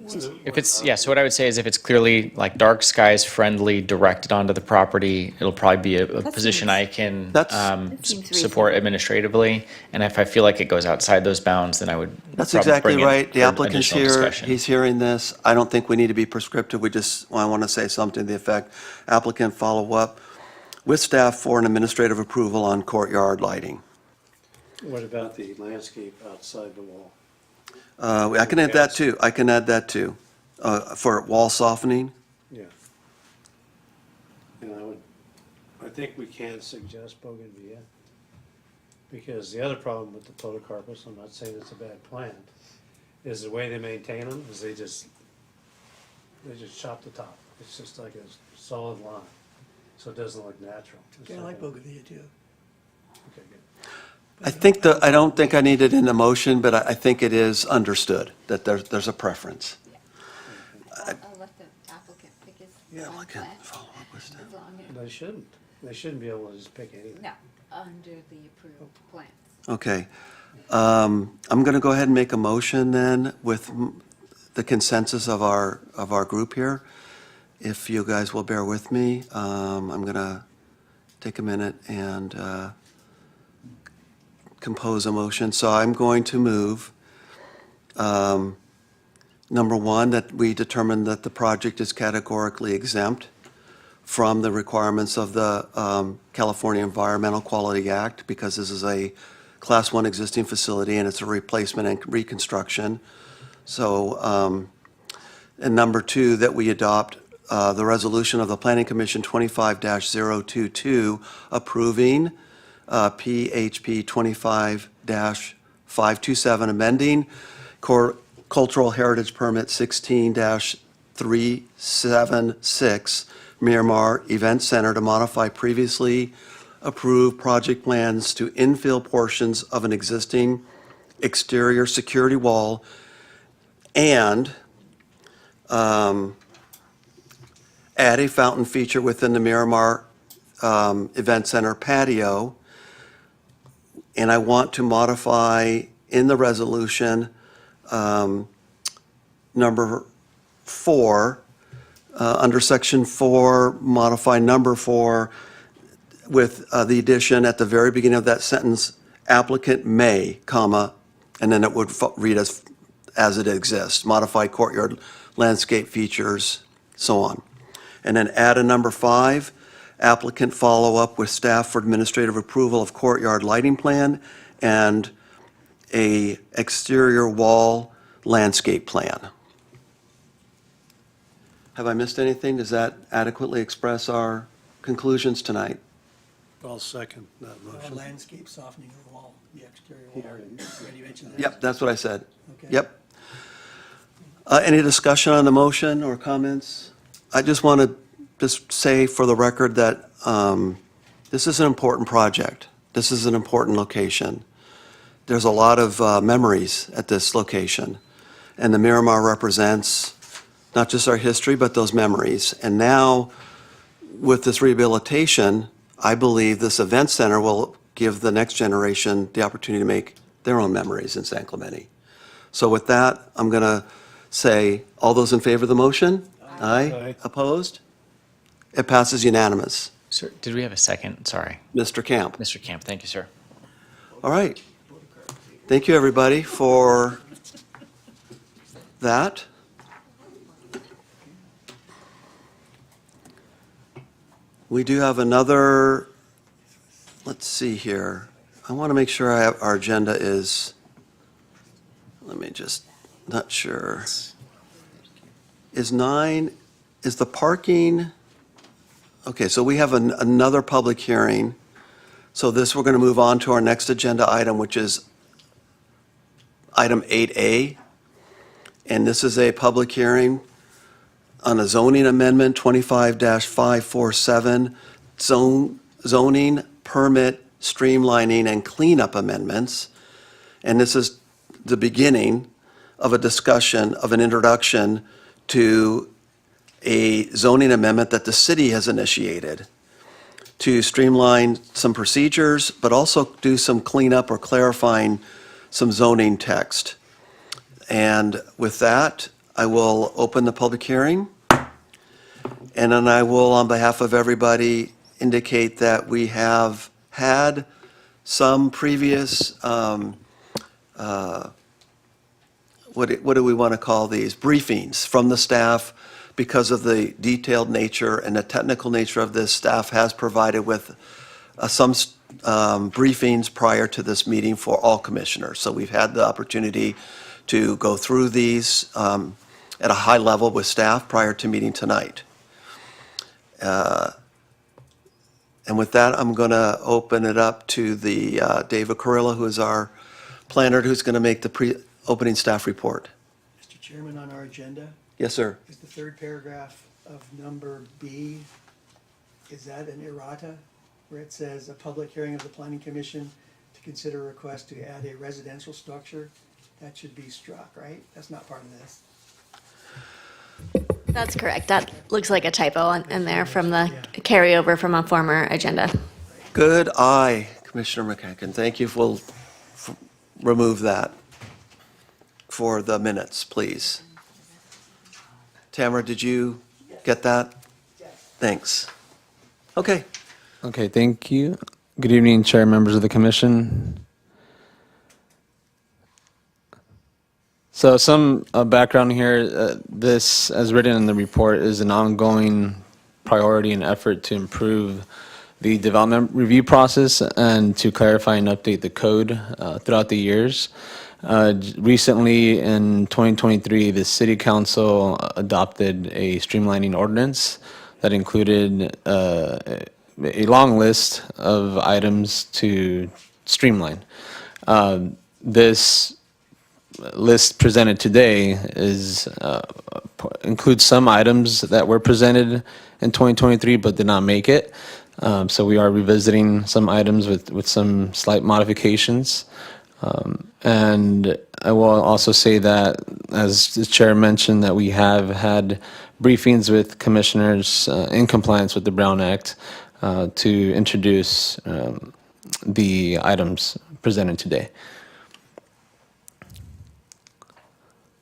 If it's, yeah, so what I would say is if it's clearly like dark skies friendly, directed onto the property, it'll probably be a That position seems- I can That's- That seems support reasonable. administratively. And if I feel like it goes outside those bounds, then I would That's probably exactly bring it right. The for applicant's additional here, discussion. he's hearing this. I don't think we need to be prescriptive. I want to say something to the effect, applicant follow up with staff for an administrative approval on courtyard lighting. What about the landscape outside the wall? I can add that too. I can add that too, for wall softening. Yeah. And I think we can suggest bougainvillea, because the other problem with the podocarpus, I'm not saying it's a bad plant, is the way they maintain them, is they just chop the top. It's just like a solid line, so it doesn't look natural. It's yeah, I like a- bougainvillea too. Okay, good. I don't think I need it in the motion, but I think it is understood that there's a preference. I'll let the applicant pick his Yeah, own I can plant, follow up with staff. as long as, They shouldn't be able to just pick anything. no, under the approved plans. Okay. I'm going to go ahead and make a motion then with the consensus of our group here. If you guys will bear with me, I'm going to take a minute and compose a motion. So I'm going to move, number one, that we determine that the project is categorically exempt from the requirements of the California Environmental Quality Act, because this is a Class 1 existing facility and it's a replacement and reconstruction. So, and number two, that we adopt the resolution of the Planning Commission 25-022 approving PHP 25-527, amending Cultural Heritage Permit 16-376, Miramar Event Center, to modify previously approved project plans to infill portions of an existing exterior security wall and add a fountain feature within the Miramar Event Center patio. And I want to modify in the resolution, number 4, under section 4, modify number 4 with the addition at the very beginning of that sentence, applicant may, comma, and then it would read as it exists, modify courtyard landscape features, so on. And then add a number 5, applicant follow up with staff for administrative approval of courtyard lighting plan and a exterior wall landscape plan. Have I missed anything? Does that adequately express our conclusions tonight? I'll second that Or motion. landscape softening of the wall, the exterior wall. Already mentioned that? Yep, that's what I said. Okay. Yep. Any discussion on the motion or comments? I just want to just say for the record that this is an important project. This is an important location. There's a lot of memories at this location, and the Miramar represents not just our history, but those memories. And now, with this rehabilitation, I believe this event center will give the next generation the opportunity to make their own memories in San Clemente. So with that, I'm going to say, all those in favor of the motion? Aye. Aye. Opposed? It passes unanimous. Sir, did we have a second? Sorry. Mr. Camp. Mr. Camp, thank you, sir. All right. Thank you, everybody, for that. We do have another, let's see here. I want to make sure our agenda is, let me just, not sure. Is the parking, okay, so we have another public hearing. So this, we're going to move on to our next agenda item, which is item 8A. And this is a public hearing on a zoning amendment, 25-547, zoning permit streamlining and cleanup amendments. And this is the beginning of a discussion of an introduction to a zoning amendment that the city has initiated to streamline some procedures, but also do some cleanup or clarifying some zoning text. And with that, I will open the public hearing. And then I will, on behalf of everybody, indicate that we have had some previous, what do we want to call these? Briefings from the staff. Because of the detailed nature and the technical nature of this, staff has provided with some briefings prior to this meeting for all commissioners. So we've had the opportunity to go through these at a high level with staff prior to meeting tonight. And with that, I'm going to open it up to the David Carrillo, who is our planner, who's going to make the opening staff report. Mr. Chairman, on our agenda Yes, sir. is the third paragraph of number B. Is that an errata where it says a public hearing of the planning commission to consider a request to add a residential structure? That should be struck, right? That's not part of this. That's correct. That looks like a typo in there from the carryover from a former agenda. Good eye, Commissioner McEachen. Thank you. We'll remove that for the minutes, please. Tamara, did you get that? Yes. Thanks. Okay. Okay, thank you. Good evening, Chair, members of the Commission. So some background here. This, as written in the report, is an ongoing priority and effort to improve the development review process and to clarify and update the code throughout the years. Recently, in 2023, the City Council adopted a streamlining ordinance that included a long list of items to streamline. This list presented today includes some items that were presented in 2023 but did not make it. So we are revisiting some items with some slight modifications. And I will also say that, as the chair mentioned, that we have had briefings with commissioners in compliance with the Brown Act to introduce the items presented today.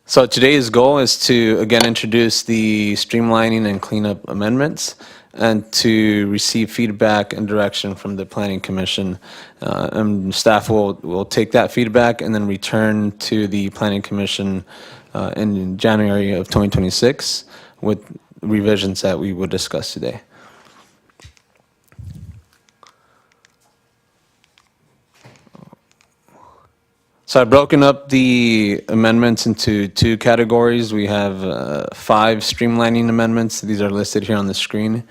So today's goal is to, again, introduce the streamlining and cleanup amendments and to receive feedback and direction from the Planning Commission. And staff will take that feedback and then return to the Planning Commission in January of 2026 with revisions that we will discuss today. So I've broken up the amendments into two categories. We have 5 streamlining amendments. These are listed here on the screen.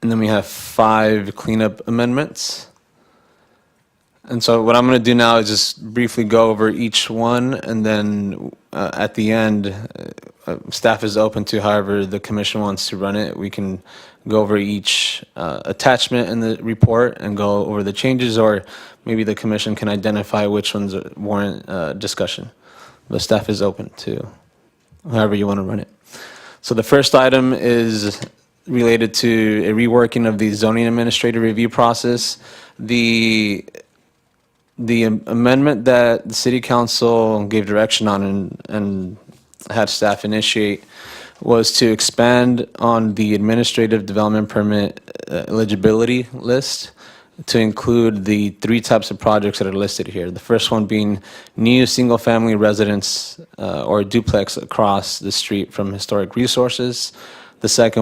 And then we have 5 cleanup amendments. And so what I'm going to do now is just briefly go over each one, and then at the end, staff is open to however the commission wants to run it. We can go over each attachment in the report and go over the changes, or maybe the commission can identify which ones warrant discussion. The staff is open to however you want to run it. So the first item is related to a reworking of the zoning administrative review process. The amendment that the city council gave direction on and had staff initiate was to expand on the administrative development permit eligibility list to include the 3 types of projects that are listed here. The first one being new single-family residence or duplex across the street from historic resources. The second